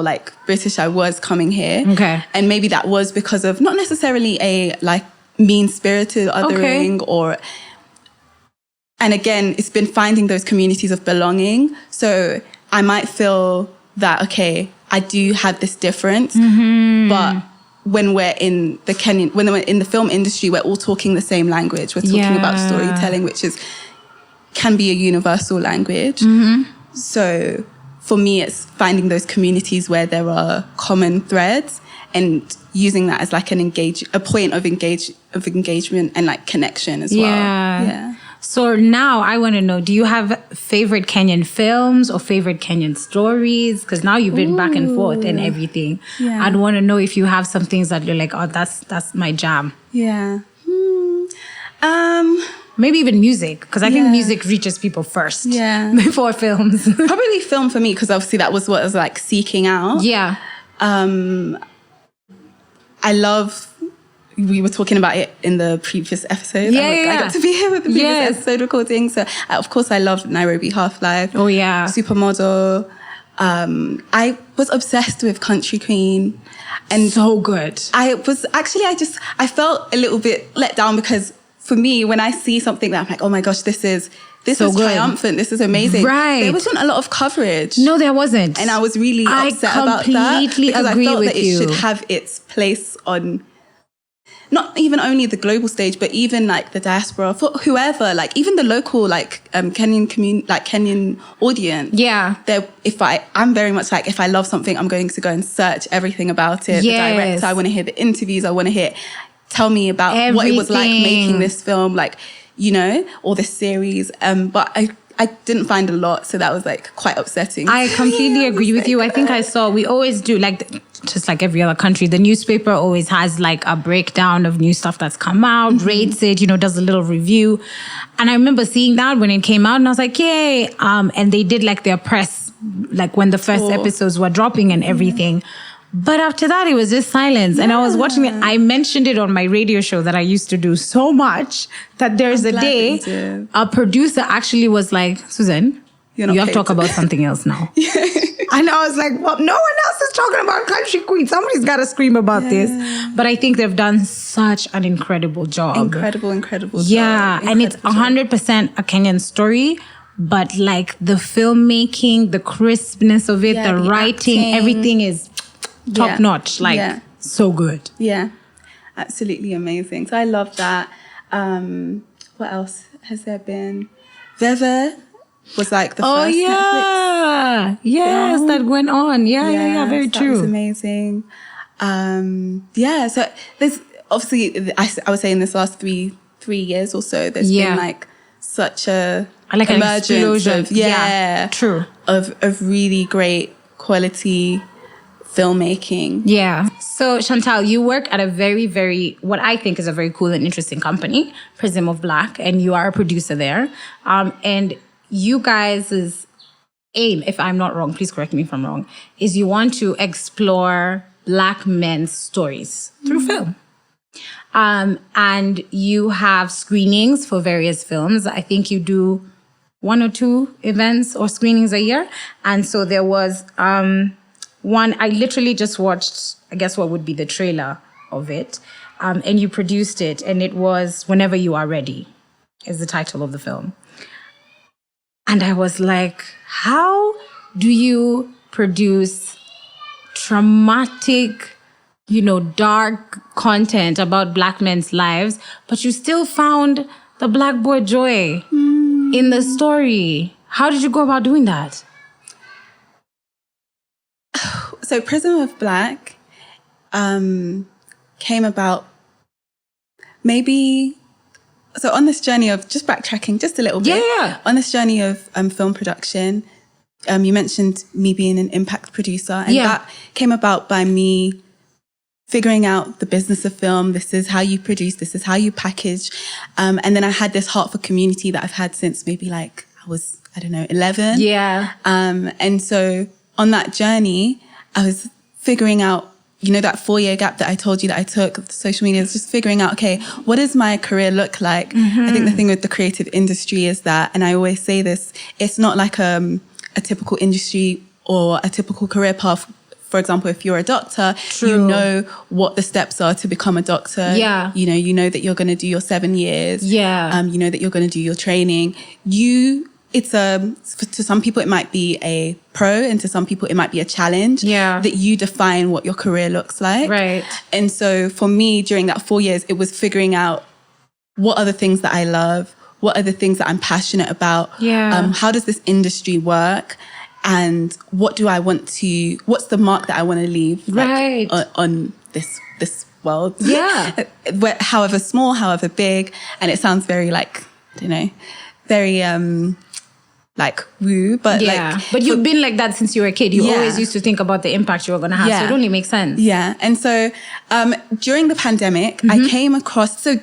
like British I was coming here. Okay. And maybe that was because of not necessarily a like mean-spirited othering and again, it's been finding those communities of belonging. So I might feel that, okay, I do have this difference, but when we're in the film industry, we're all talking the same language. We're talking about storytelling, which can be a universal language. So for me, it's finding those communities where there are common threads and using that as like a point of engagement and like connection as well. Yeah. So now I want to know, do you have favorite Kenyan films or favorite Kenyan stories? Because now you've been back and forth and everything. Yeah. I'd want to know if you have some things that you're like, oh, that's my jam. Yeah. maybe even music, because I think music reaches people first before films. Probably film for me, because obviously that was what I was like seeking out. Yeah. I love, we were talking about it in the previous episode. I got to be here with the previous episode recording. So, of course, I loved Nairobi Half-Life. Oh, yeah. Supermodel. I was obsessed with Country Queen. And so good. I felt a little bit let down, because for me, when I see something that I'm like, oh my gosh, this is so triumphant. This is amazing. Right. There wasn't a lot of coverage. No, there wasn't. And I was really upset about that. Because I felt that it should have its place on not even only the global stage, but even like the diaspora, for whoever, like even the local, like Kenyan audience. Yeah. I'm very much like, if I love something, I'm going to go and search everything about it. Yes. The director, I want to hear the interviews. I want to tell me about everything. What it was like making this film, like, you know, or this series. But I didn't find a lot, so that was like quite upsetting. I completely agree with you. I think we always do, like, just like every other country, the newspaper always has like a breakdown of new stuff that's come out, rates it, you know, does a little review. And I remember seeing that when it came out, and I was like, yay. And they did like their press, like when the first episodes were dropping and everything. But after that, it was just silence. And I was watching it. I mentioned it on my radio show that I used to do so much that there's a day a producer actually was like, Susan, you have to talk about something else now. And I was like, well, no one else is talking about Country Queen. Somebody's got to scream about this. But I think they've done such an incredible job. Incredible job. Yeah. And it's 100% a Kenyan story. But like the filmmaking, the crispness of it, the writing, acting, everything is top notch. Like so good. Yeah. Absolutely amazing. So I love that. What else has there been? Veve was like the first Netflix film. That went on. Yeah, very true. That was amazing. So there's obviously, I would say in this last three years or so, there's been like such a like emergence an explosion. True. Of really great quality filmmaking. Yeah. So Chantelle, you work at a very, very, what I think is a very cool and interesting company, Prism of Black, and you are a producer there. And you guys' aim, if I'm not wrong, please correct me if I'm wrong, is you want to explore Black men's stories through film. And you have screenings for various films. I think you do 1 or 2 events or screenings a year. And so there was one, I literally just watched, I guess what would be the trailer of it. And you produced it, and it was Whenever You Are Ready is the title of the film. And I was like, how do you produce traumatic, dark content about Black men's lives, but you still found the Black boy joy in the story? How did you go about doing that? So Prism of Black came about on this journey of, just backtracking just a little bit. On this journey of film production, you mentioned me being an impact producer, and that came about by me figuring out the business of film. This is how you produce, this is how you package. And then I had this heart for community that I've had since maybe I was, 11. Yeah. And so on that journey, I was figuring out, that 4-year gap that I told you that I took of social media, is just figuring out, okay, what does my career look like? Mm-hmm. I think the thing with the creative industry is that, and I always say this, it's not like a typical industry or a typical career path. For example, if you're a doctor, you know what the steps are to become a doctor. Yeah. You know that you're going to do your 7 years. Yeah. You know that you're going to do your training. To some people it might be a pro, and to some people it might be a challenge. Yeah. That you define what your career looks like. Right. And so for me, during that 4 years, it was figuring out what are the things that I love, what are the things that I'm passionate about. Yeah. How does this industry work? And what's the mark that I want to leave on this world? Yeah. However small, however big. And it sounds very very woo, but but you've been like that since you were a kid. You always used to think about the impact you were going to have. So it only makes sense. Yeah. And so during the pandemic, I came across, so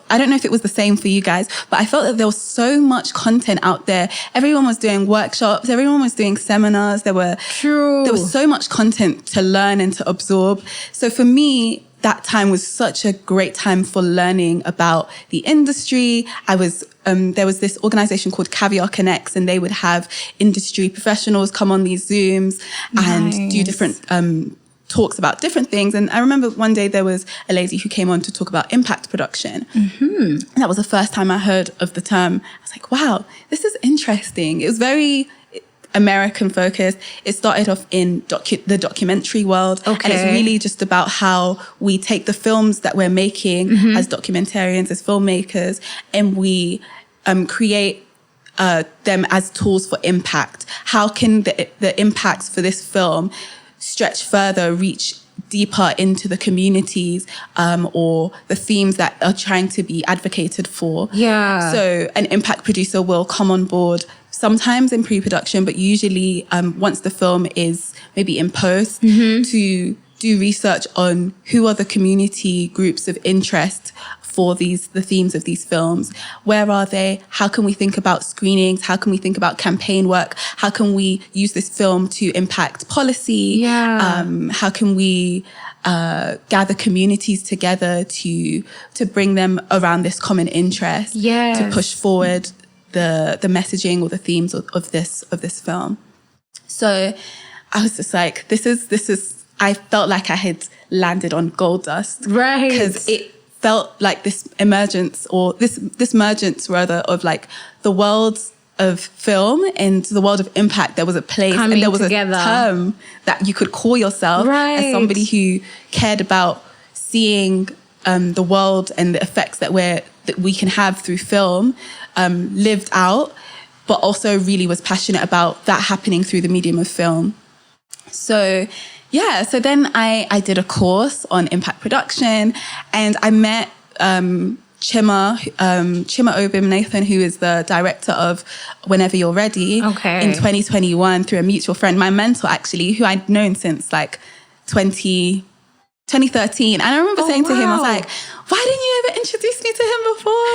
I don't know if it was the same for you guys, but I felt that there was so much content out there. Everyone was doing workshops. Everyone was doing seminars. There was so much content to learn and to absorb. So for me, that time was such a great time for learning about the industry. There was this organization called Kaaria Connects, and they would have industry professionals come on these Zooms and do different talks about different things. And I remember one day there was a lady who came on to talk about impact production. And that was the first time I heard of the term. I was like, wow, this is interesting. It was very American focused. It started off in the documentary world. And it's really just about how we take the films that we're making as documentarians, as filmmakers, and we create them as tools for impact. How can the impacts for this film stretch further, reach deeper into the communities or the themes that are trying to be advocated for? Yeah. So an impact producer will come on board sometimes in pre-production, but usually once the film is maybe in post, to do research on who are the community groups of interest for the themes of these films. Where are they? How can we think about screenings? How can we think about campaign work? How can we use this film to impact policy? How can we gather communities together to bring them around this common interest? To push forward the messaging or the themes of this film. So I was just like, this is I felt like I had landed on gold dust. Right. Because it felt like this emergence rather of like the world of film and the world of impact. There was a place coming and there was together. A term that you could call yourself as somebody who cared about seeing the world and the effects that we can have through film lived out, but also really was passionate about that happening through the medium of film. So then I did a course on impact production, and I met Chima Obim Nathan, who is the director of Whenever You're Ready, in 2021 through a mutual friend, my mentor actually, who I'd known since like 2013. And I remember saying to him, I was like, why didn't you ever introduce me to him before?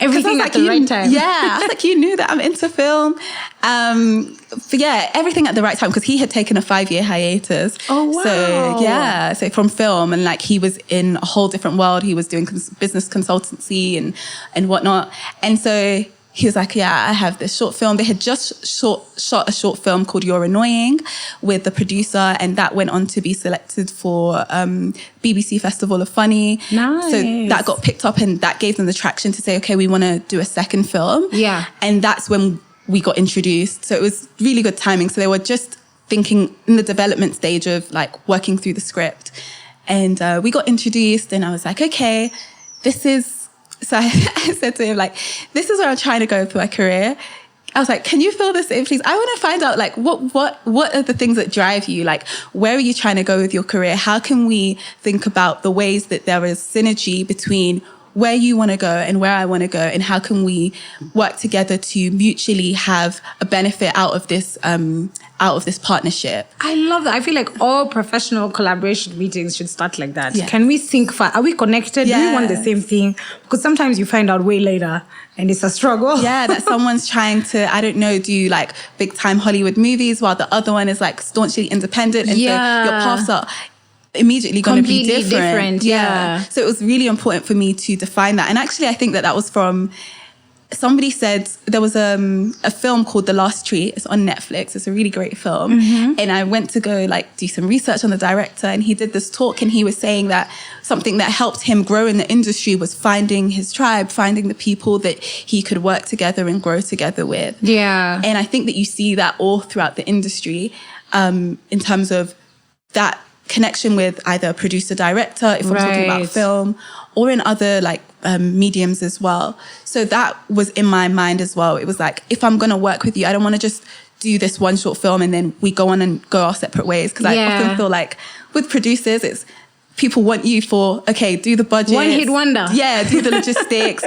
Everything at the right time. Yeah. I was like, you knew that I'm into film. But yeah, everything at the right time, because he had taken a 5-year hiatus. Oh, wow. So from film, and like he was in a whole different world. He was doing business consultancy and whatnot. And so he was like, I have this short film. They had just shot a short film called You're Annoying with the producer, and that went on to be selected for BBC Festival of Funny. Nice. So that got picked up, and that gave them the traction to say, okay, we want to do a second film. Yeah. And that's when we got introduced. So it was really good timing. So they were just thinking in the development stage of like working through the script. And we got introduced, and I was like, okay, so I said to him, like, this is where I'm trying to go for my career. I was like, can you fill this in, please? I want to find out, like, what are the things that drive you? Like, where are you trying to go with your career? How can we think about the ways that there is synergy between where you want to go and where I want to go? And how can we work together to mutually have a benefit out of this partnership? I love that. I feel like all professional collaboration meetings should start like that. Yeah. Can we sync fast? Are we connected? Yeah. Do we want the same thing? Because sometimes you find out way later and it's a struggle. Yeah, that someone's trying to, I don't know, do like big time Hollywood movies while the other one is like staunchly independent. And so your paths are immediately going to be different. Yeah. So it was really important for me to define that. And actually, I think that was from, somebody said there was a film called The Last Tree. It's on Netflix. It's a really great film. And I went to go like do some research on the director, and he did this talk, and he was saying that something that helped him grow in the industry was finding his tribe, finding the people that he could work together and grow together with. Yeah. And I think that you see that all throughout the industry in terms of that connection with either a producer director, if we're talking about film, or in other like mediums as well. So that was in my mind as well. It was like, if I'm going to work with you, I don't want to just do this one short film and then we go on and go our separate ways. Because I often feel like with producers, it's people want you for, okay, do the budget. One hit wonder. Yeah, do the logistics.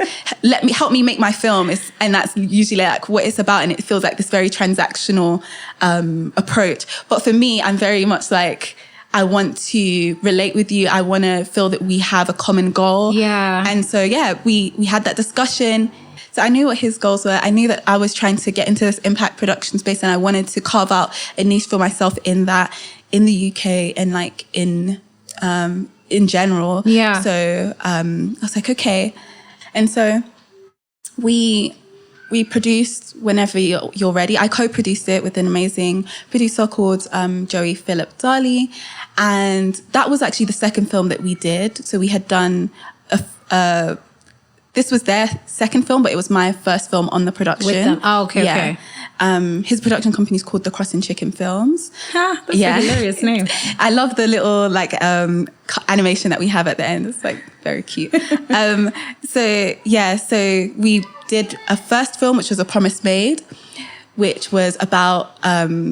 Help me make my film. And that's usually like what it's about. And it feels like this very transactional approach. But for me, I'm very much like, I want to relate with you. I want to feel that we have a common goal. Yeah. And so, we had that discussion. So I knew what his goals were. I knew that I was trying to get into this impact production space, and I wanted to carve out a niche for myself in that, in the UK and like in general. Yeah. So I was like, okay. And so we produced Whenever You're Ready. I co-produced it with an amazing producer called Joey Philip Darley. And that was actually the second film that we did. So we had done this was their second film, but it was my first film on the production. With them. Oh, okay, okay. His production company is called The Crossing Chicken Films. That's a hilarious name. I love the little like animation that we have at the end. It's like very cute. So we did a first film, which was A Promise Made, which was about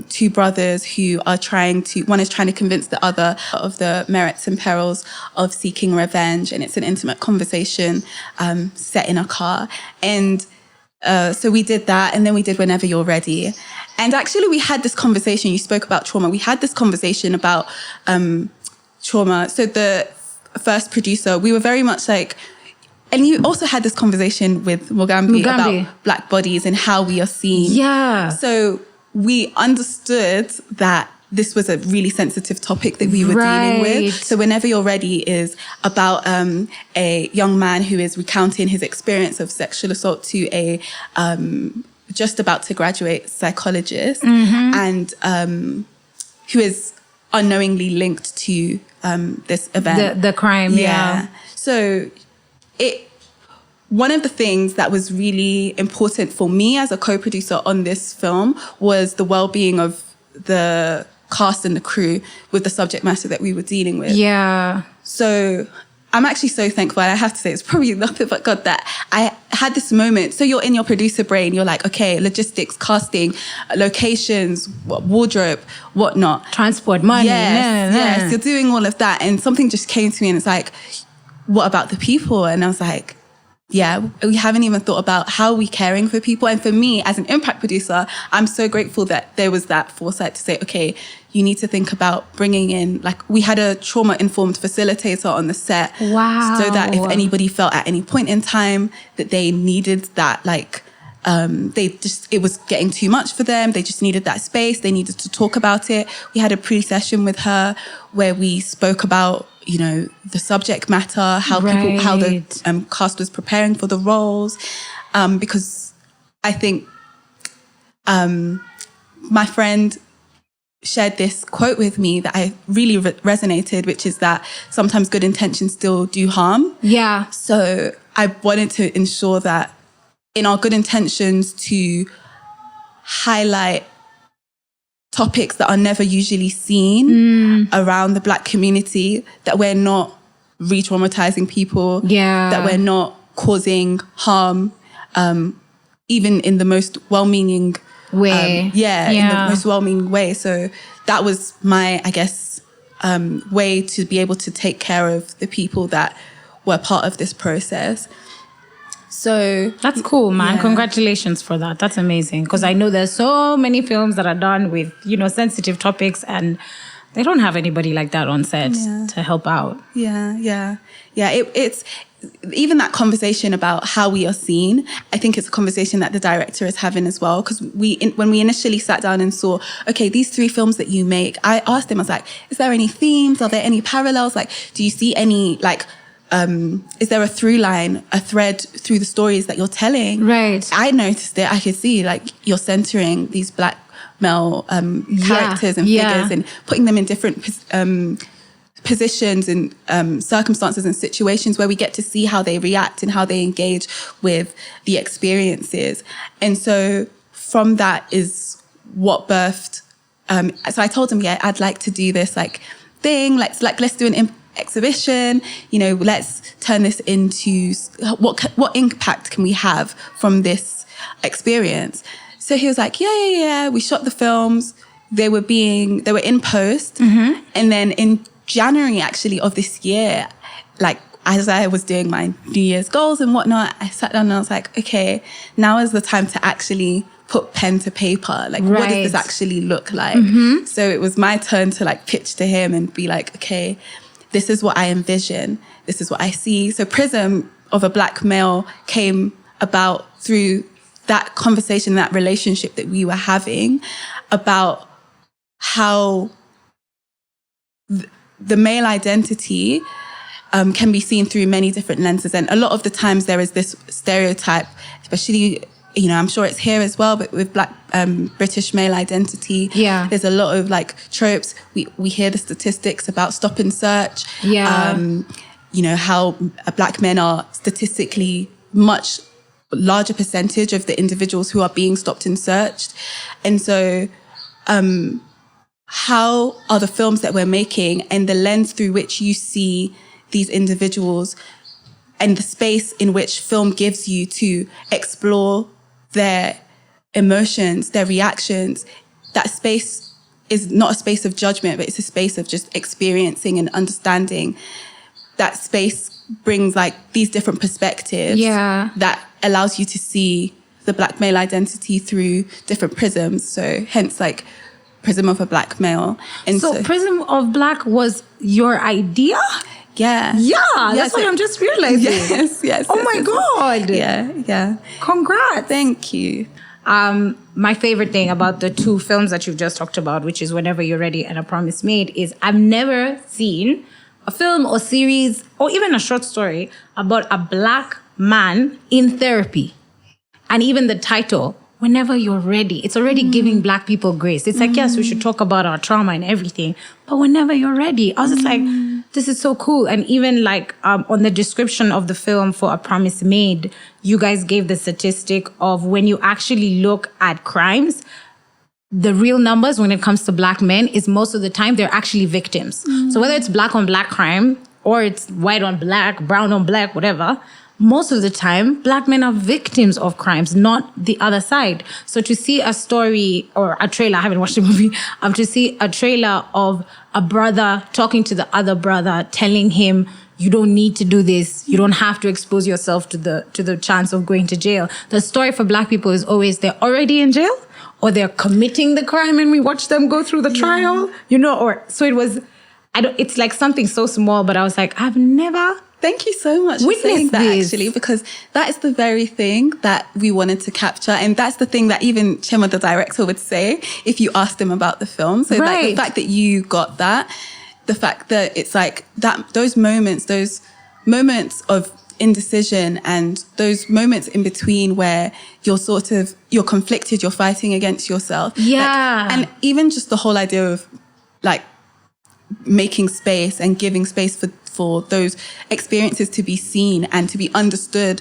two brothers who are one is trying to convince the other of the merits and perils of seeking revenge. And it's an intimate conversation set in a car. And so we did that. And then we did Whenever You're Ready. And actually we had this conversation. You spoke about trauma. We had this conversation about trauma. So the first producer, we were very much like, and you also had this conversation with Mugambi about Black bodies and how we are seen. Yeah. So we understood that this was a really sensitive topic that we were dealing with. So Whenever You're Ready is about a young man who is recounting his experience of sexual assault to a just about to graduate psychologist, and who is unknowingly linked to this event. The crime, yeah. So one of the things that was really important for me as a co-producer on this film was the well-being of the cast and the crew with the subject matter that we were dealing with. Yeah. So I'm actually so thankful. And I have to say, it's probably nothing but God that I had this moment. So you're in your producer brain. You're like, okay, logistics, casting, locations, wardrobe, whatnot. Transport, money. Yes, you're doing all of that. And something just came to me and it's like, what about the people? And I was like, yeah, we haven't even thought about how we're caring for people. And for me, as an impact producer, I'm so grateful that there was that foresight to say, okay, you need to think about bringing in, like, we had a trauma-informed facilitator on the set. Wow. So that if anybody felt at any point in time that they needed that, like, it was getting too much for them. They just needed that space. They needed to talk about it. We had a pre-session with her where we spoke about, you know, the subject matter, how the cast was preparing for the roles. Because I think my friend shared this quote with me that I really resonated, which is that sometimes good intentions still do harm. Yeah. So I wanted to ensure that in our good intentions to highlight topics that are never usually seen around the Black community, that we're not re-traumatizing people, that we're not causing harm, even in the most well-meaning way. In the most well-meaning way. So that was my, I guess, way to be able to take care of the people that were part of this process. So that's cool, man. Yeah. Congratulations for that. That's amazing. Because I know there's so many films that are done with, you know, sensitive topics and they don't have anybody like that on set to help out. Yeah. It's even that conversation about how we are seen. I think it's a conversation that the director is having as well. Because when we initially sat down and saw, okay, these 3 films that you make, I asked him, I was like, is there any themes? Are there any parallels? Like, do you see any, like, is there a through line, a thread through the stories that you're telling? Right. I noticed it. I could see, like, you're centering these Black male characters and figures and putting them in different positions and circumstances and situations where we get to see how they react and how they engage with the experiences. And so from that is what birthed. So I told him, I'd like to do this thing. Let's do an exhibition. You know, let's turn this into what impact can we have from this experience? So he was like, yeah. We shot the films. They were in post. Mm-hmm. And then in January, actually, of this year, like, as I was doing my New Year's goals and whatnot, I sat down and I was like, okay, now is the time to actually put pen to paper. Like, what does this actually look like? So it was my turn to like pitch to him and be like, okay, this is what I envision. This is what I see. So Prism of a Black Male came about through that conversation, that relationship that we were having about how the male identity can be seen through many different lenses. And a lot of the times there is this stereotype, especially, you know, I'm sure it's here as well, but with Black British male identity, there's a lot of like tropes. We hear the statistics about stop and search. You know, how Black men are statistically much larger percentage of the individuals who are being stopped and searched. And so how are the films that we're making and the lens through which you see these individuals and the space in which film gives you to explore their emotions, their reactions, that space is not a space of judgment, but it's a space of just experiencing and understanding. That space brings like these different perspectives that allows you to see the Black male identity through different prisms. So hence like Prism of a Black Male. And so Prism of Black was your idea? That's what I'm just realizing. Yes. Oh my God. Yeah. Congrats. Thank you. My favorite thing about the two films that you've just talked about, which is Whenever You're Ready and A Promise Made, is I've never seen a film or series or even a short story about a Black man in therapy. And even the title, Whenever You're Ready, it's already giving Black people grace. It's like, yes, we should talk about our trauma and everything, but whenever you're ready. I was just like, this is so cool. And even like on the description of the film for A Promise Made, you guys gave the statistic of when you actually look at crimes, the real numbers when it comes to Black men is most of the time they're actually victims. So whether it's Black on Black crime or it's white on Black, brown on Black, whatever, most of the time, Black men are victims of crimes, not the other side. So to see a story or a trailer, I haven't watched the movie, to see a trailer of a brother talking to the other brother, telling him, you don't need to do this. You don't have to expose yourself to the chance of going to jail. The story for Black people is always they're already in jail or they're committing the crime and we watch them go through the trial, you know, or so it was, it's like something so small, but I was like, I've never... Thank you so much for saying that, actually, because that is the very thing that we wanted to capture. And that's the thing that even Chema, the director, would say if you asked him about the film. So like the fact that you got that, the fact that it's like that, those moments of indecision and those moments in between where you're conflicted, you're fighting against yourself. Yeah. And even just the whole idea of like making space and giving space for those experiences to be seen and to be understood,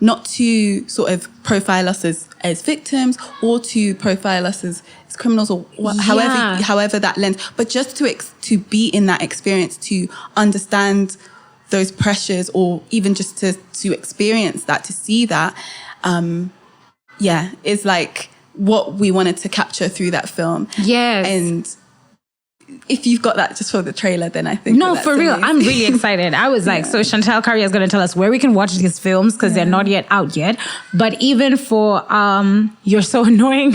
not to sort of profile us as victims or to profile us as criminals or however that lens, but just to be in that experience, to understand those pressures or even just to experience that, to see that, is like what we wanted to capture through that film. Yes. And if you've got that just for the trailer, then I think no, for real, amazing. I'm really excited. I was like, so Chantelle, Kaaria is going to tell us where we can watch these films because they're not yet out yet. But even for You're So Annoying,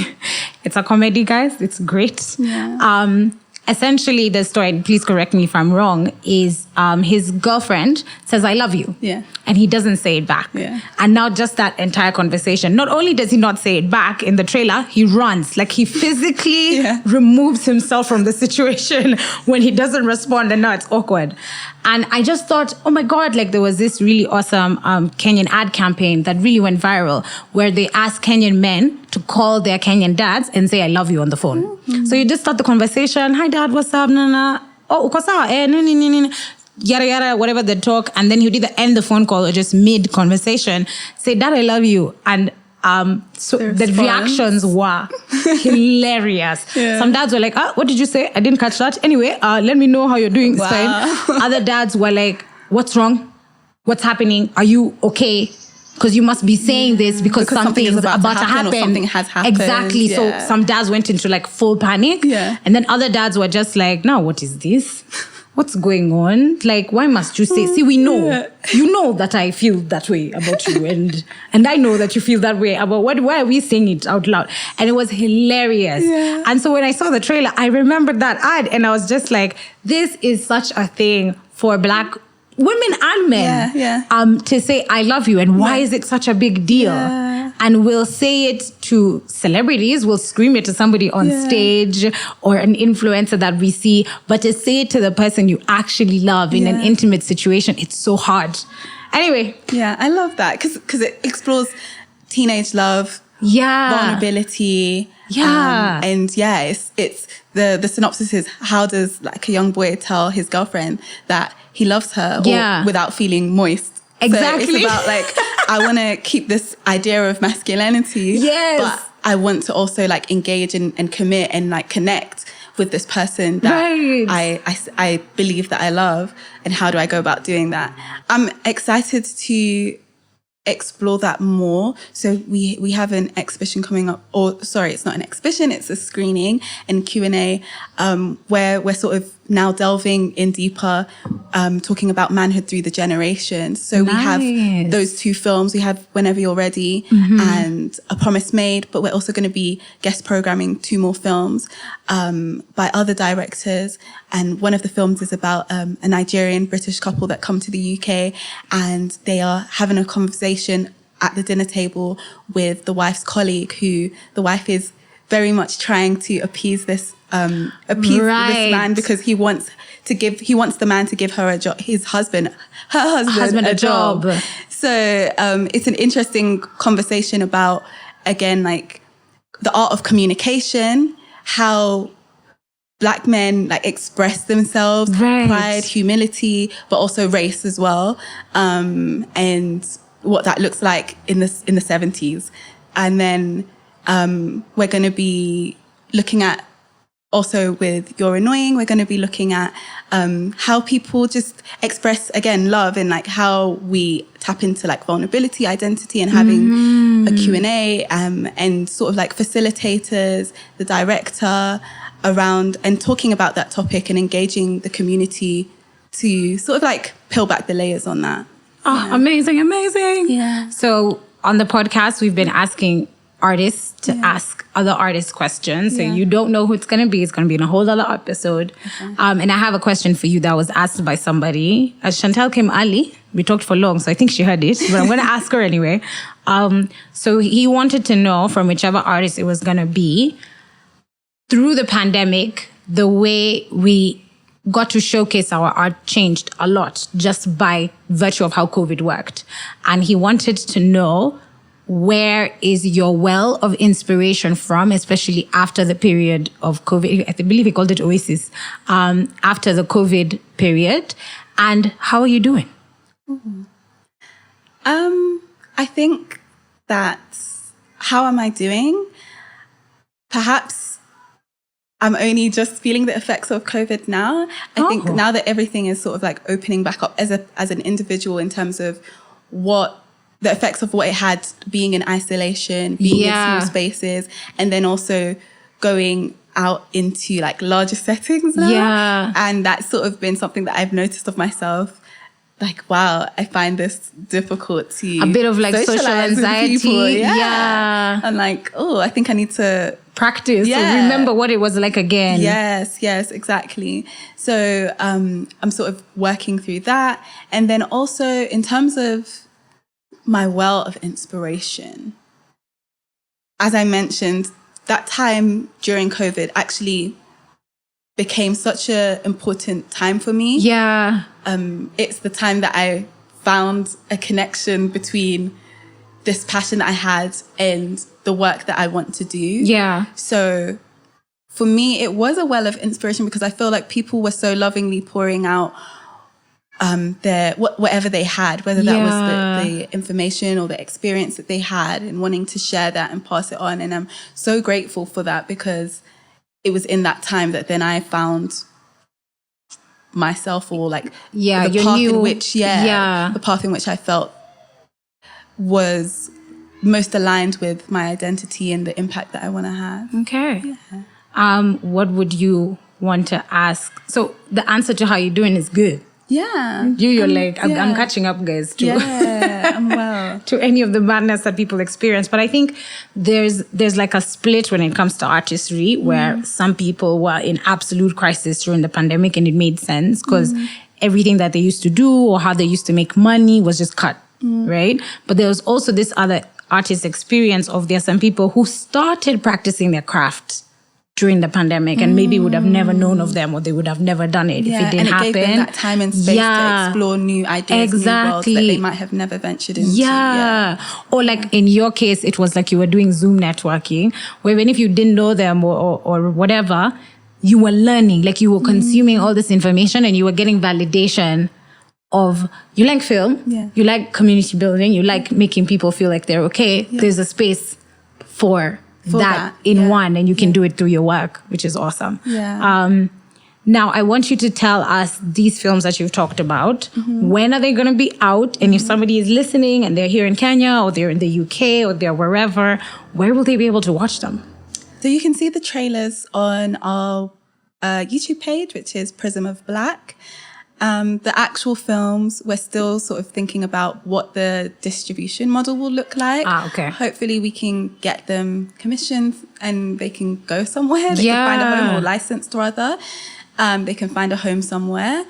it's a comedy, guys. It's great. Yeah. Essentially, the story, please correct me if I'm wrong, is his girlfriend says, I love you. Yeah. And he doesn't say it back. Yeah. And now just that entire conversation, not only does he not say it back in the trailer, he runs. Like he physically removes himself from the situation when he doesn't respond, and now it's awkward. And I just thought, oh my God, like there was this really awesome Kenyan ad campaign that really went viral where they asked Kenyan men to call their Kenyan dads and say, I love you on the phone. Mm-hmm. So you just start the conversation. Hi dad, what's up? Nana. Oh, uko sawa? Yada, yada, whatever they talk. And then he'd either end the phone call or just mid-conversation, say, Dad, I love you. And so the reactions were hilarious. Yeah. Some dads were like, what did you say? I didn't catch that. Anyway, let me know how you're doing. It's fine. Other dads were like, what's wrong? What's happening? Are you okay? Because you must be saying this because something is about to happen. Or something has happened. Exactly. Yeah. So some dads went into like full panic. Yeah. And then other dads were just like, no, what is this? what's going on? Like, why must you say, see, we know, you know that I feel that way about you. And I know that you feel that way about why are we saying it out loud? And it was hilarious. Yeah. And so when I saw the trailer, I remembered that ad and I was just like, this is such a thing for Black women and men to say, I love you. And why is it such a big deal? Yeah. And we'll say it to celebrities, we'll scream it to somebody on stage or an influencer that we see, but to say it to the person you actually love in an intimate situation, it's so hard. Anyway. Yeah, I love that because it explores teenage love, vulnerability. Yeah. It's the synopsis is, how does like a young boy tell his girlfriend that he loves her without feeling moist? Exactly. So it's about like, I want to keep this idea of masculinity. Yes. But I want to also like engage and commit and like connect with this person that I believe that I love. And how do I go about doing that? I'm excited to explore that more. So we have an exhibition coming up, or sorry, it's not an exhibition, it's a screening and Q&A where we're sort of now delving in deeper, talking about manhood through the generations. So we have those two films. We have Whenever You're Ready and A Promise Made, but we're also going to be guest programming 2 more films by other directors. And one of the films is about a Nigerian British couple that come to the UK, and they are having a conversation at the dinner table with the wife's colleague, who the wife is very much trying to appease this man because he wants the man to give her a job, her husband a job. So it's an interesting conversation about, again, like the art of communication, how Black men like express themselves, pride, humility, but also race as well, and what that looks like in the 70s. And then we're going to be looking at, also with You're Annoying, we're going to be looking at how people just express, again, love, and like how we tap into like vulnerability, identity, and having a Q&A and sort of like facilitators, the director around, and talking about that topic and engaging the community to sort of like peel back the layers on that. Amazing. Yeah. So on the podcast, we've been asking artists to ask other artists questions. So you don't know who it's going to be. It's going to be in a whole other episode. Okay. And I have a question for you that was asked by somebody. As Chantelle came early, we talked for long, so I think she heard it, but I'm going to ask her anyway. So he wanted to know from whichever artist it was going to be, through the pandemic, the way we got to showcase our art changed a lot just by virtue of how COVID worked. And he wanted to know, where is your well of inspiration from, especially after the period of COVID? I believe he called it Oasis, after the COVID period. And how are you doing? I think that, how am I doing? Perhaps I'm only just feeling the effects of COVID now. I think now that everything is sort of like opening back up as an individual, in terms of what the effects of what it had, being in isolation, being in small spaces, and then also going out into like larger settings now. Yeah. And that's sort of been something that I've noticed of myself. Like, wow, I find this difficult to a bit of like social anxiety. Yeah. And like, I think I need to practice to remember what it was like again. Yes, exactly. So I'm sort of working through that. And then also in terms of my well of inspiration, as I mentioned, that time during COVID actually became such an important time for me. Yeah. It's the time that I found a connection between this passion that I had and the work that I want to do. Yeah. So for me, it was a well of inspiration because I feel like people were so lovingly pouring out whatever they had, whether that was the information or the experience that they had, and wanting to share that and pass it on. And I'm so grateful for that, because it was in that time that then I found myself, or like the path in which I felt was most aligned with my identity and the impact that I want to have. Okay. Yeah. What would you want to ask. So the answer to how you're doing is good. Yeah. You're like, I'm catching up, guys, too. Yeah, I'm well. To any of the madness that people experience. But I think there's like a split when it comes to artistry, where some people were in absolute crisis during the pandemic, and it made sense because everything that they used to do or how they used to make money was just cut, right? But there was also this other artist experience of there are some people who started practicing their craft during the pandemic and maybe would have never known of them, or they would have never done it if it didn't happen. And it gave them that time and space to explore new ideas, new worlds that they might have never ventured into. Yeah. Or like in your case, it was like you were doing Zoom networking, where even if you didn't know them or whatever, you were learning, like you were consuming all this information and you were getting validation of, you like film, you like community building, you like making people feel like they're okay. There's a space for that in one, and you can do it through your work, which is awesome. Now I want you to tell us these films that you've talked about. When are they going to be out? And if somebody is listening and they're here in Kenya or they're in the UK or they're wherever, where will they be able to watch them? So you can see the trailers on our YouTube page, which is Prism of Black. The actual films, we're still sort of thinking about what the distribution model will look like. Hopefully we can get them commissioned and they can go somewhere. They can find a home, or licensed rather. They can find a home somewhere.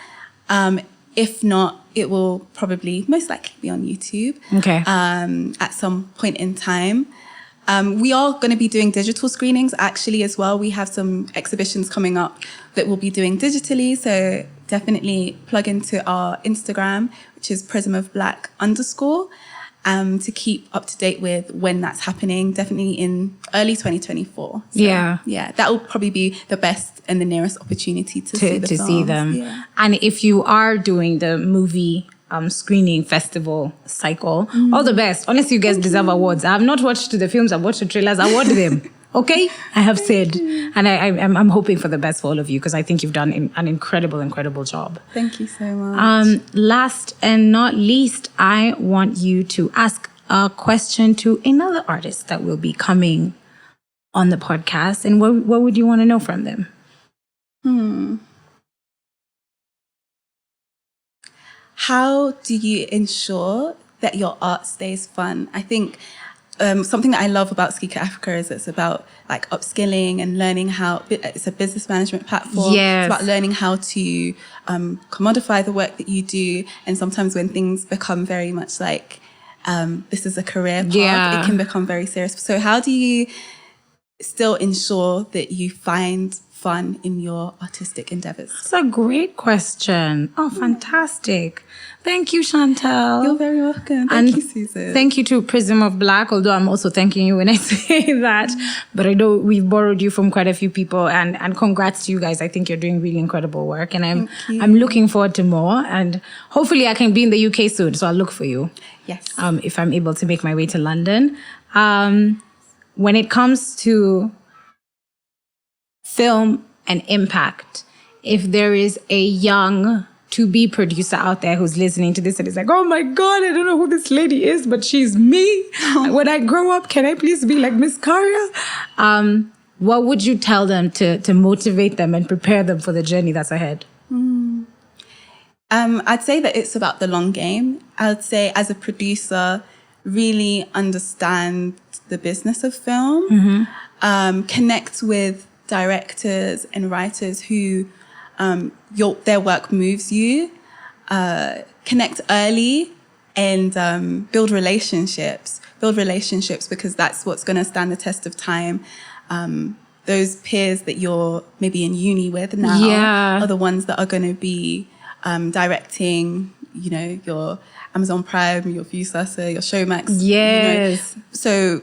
If not, it will probably most likely be on YouTube at some point in time. We are going to be doing digital screenings actually as well. We have some exhibitions coming up that we'll be doing digitally. So definitely plug into our Instagram, which is prismofblack_, to keep up to date with when that's happening. Definitely in early 2024. So, that will probably be the best and the nearest opportunity to see them. Yeah. And if you are doing the movie screening festival cycle, all the best. Honestly, you guys deserve awards. I have not watched the films, I've watched the trailers. Award them. Okay? I have said. And I'm hoping for the best for all of you, because I think you've done an incredible job. Thank you so much. Last and not least, I want you to ask a question to another artist that will be coming on the podcast. And what would you want to know from them? How do you ensure that your art stays fun? I think something that I love about Skika Africa is it's about like upskilling and learning how, it's a business management platform. It's about learning how to commodify the work that you do. And sometimes when things become very much like, this is a career path, it can become very serious. So how do you still ensure that you find fun in your artistic endeavors? That's a great question. Oh, fantastic. Thank you, Chantelle. You're very welcome. Thank you, Susan. Thank you to Prism of Black, although I'm also thanking you when I say that. But I know we've borrowed you from quite a few people, and congrats to you guys. I think you're doing really incredible work, and I'm looking forward to more, and hopefully I can be in the UK soon, so I'll look for you. Yes. If I'm able to make my way to London. When it comes to film and impact, if there is a young to-be producer out there who's listening to this and is like, oh my God, I don't know who this lady is, but she's me. When I grow up, can I please be like Miss Kaaria? What would you tell them to motivate them and prepare them for the journey that's ahead? I'd say that it's about the long game. I'd say as a producer, really understand the business of film, connect with directors and writers who their work moves you, connect early and build relationships because that's what's going to stand the test of time. Those peers that you're maybe in uni with now are the ones that are going to be directing, your Amazon Prime, your Viewsasa, your Showmax. Yes. So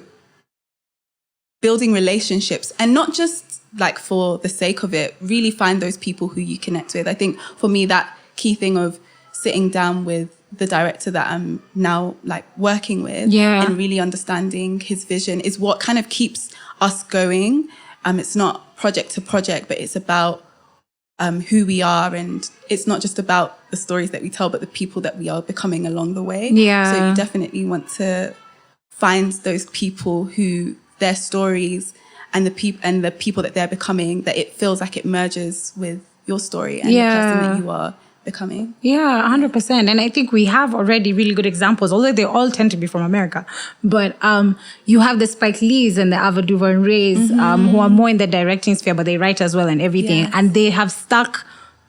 building relationships, and not just like for the sake of it, really find those people who you connect with. I think for me, that key thing of sitting down with the director that I'm now like working with and really understanding his vision is what kind of keeps us going. It's not project to project, but it's about who we are, and it's not just about the stories that we tell, but the people that we are becoming along the way. So you definitely want to find those people who their stories and the people that they're becoming, that it feels like it merges with your story and the person that you are becoming. Yeah, 100%. And I think we have already really good examples, although they all tend to be from America. But you have the Spike Lees and the Ava DuVernay's who are more in the directing sphere, but they write as well and everything. Yes. And they have stuck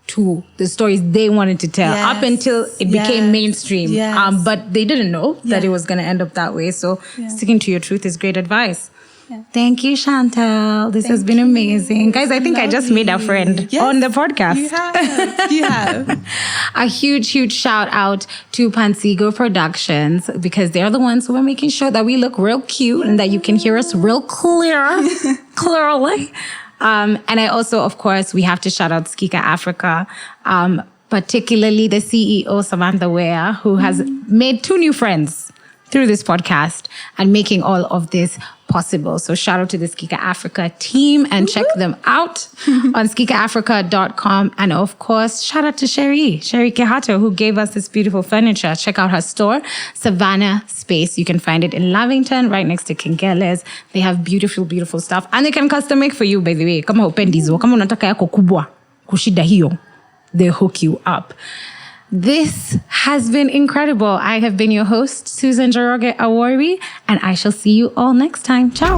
to the stories they wanted to tell up until it became mainstream. Yes. But they didn't know that it was going to end up that way. So sticking to your truth is great advice. Yeah. Thank you, Chantelle. This has been amazing. Guys, I think I just made a friend on the podcast. You have. A huge, huge shout out to Pansigo Productions, because they're the ones who are making sure that we look real cute and that you can hear us real clearly. And I also, of course, we have to shout out Skika Africa, particularly the CEO, Samantha Ware, who has made 2 new friends through this podcast and making all of this possible. So shout out to the Skika Africa team and check them out on skikaafrica.com. And of course, shout out to Sherry Kehato, who gave us this beautiful furniture. Check out her store, Savannah Space. You can find it in Lavington, right next to Kingeles. They have beautiful, beautiful stuff. And they can custom make for you, by the way. Kama upendizo, kama unataka yako kubwa, kushida hiyo, they hook you up. This has been incredible. I have been your host, Susan Njoroge Awori, and I shall see you all next time. Ciao.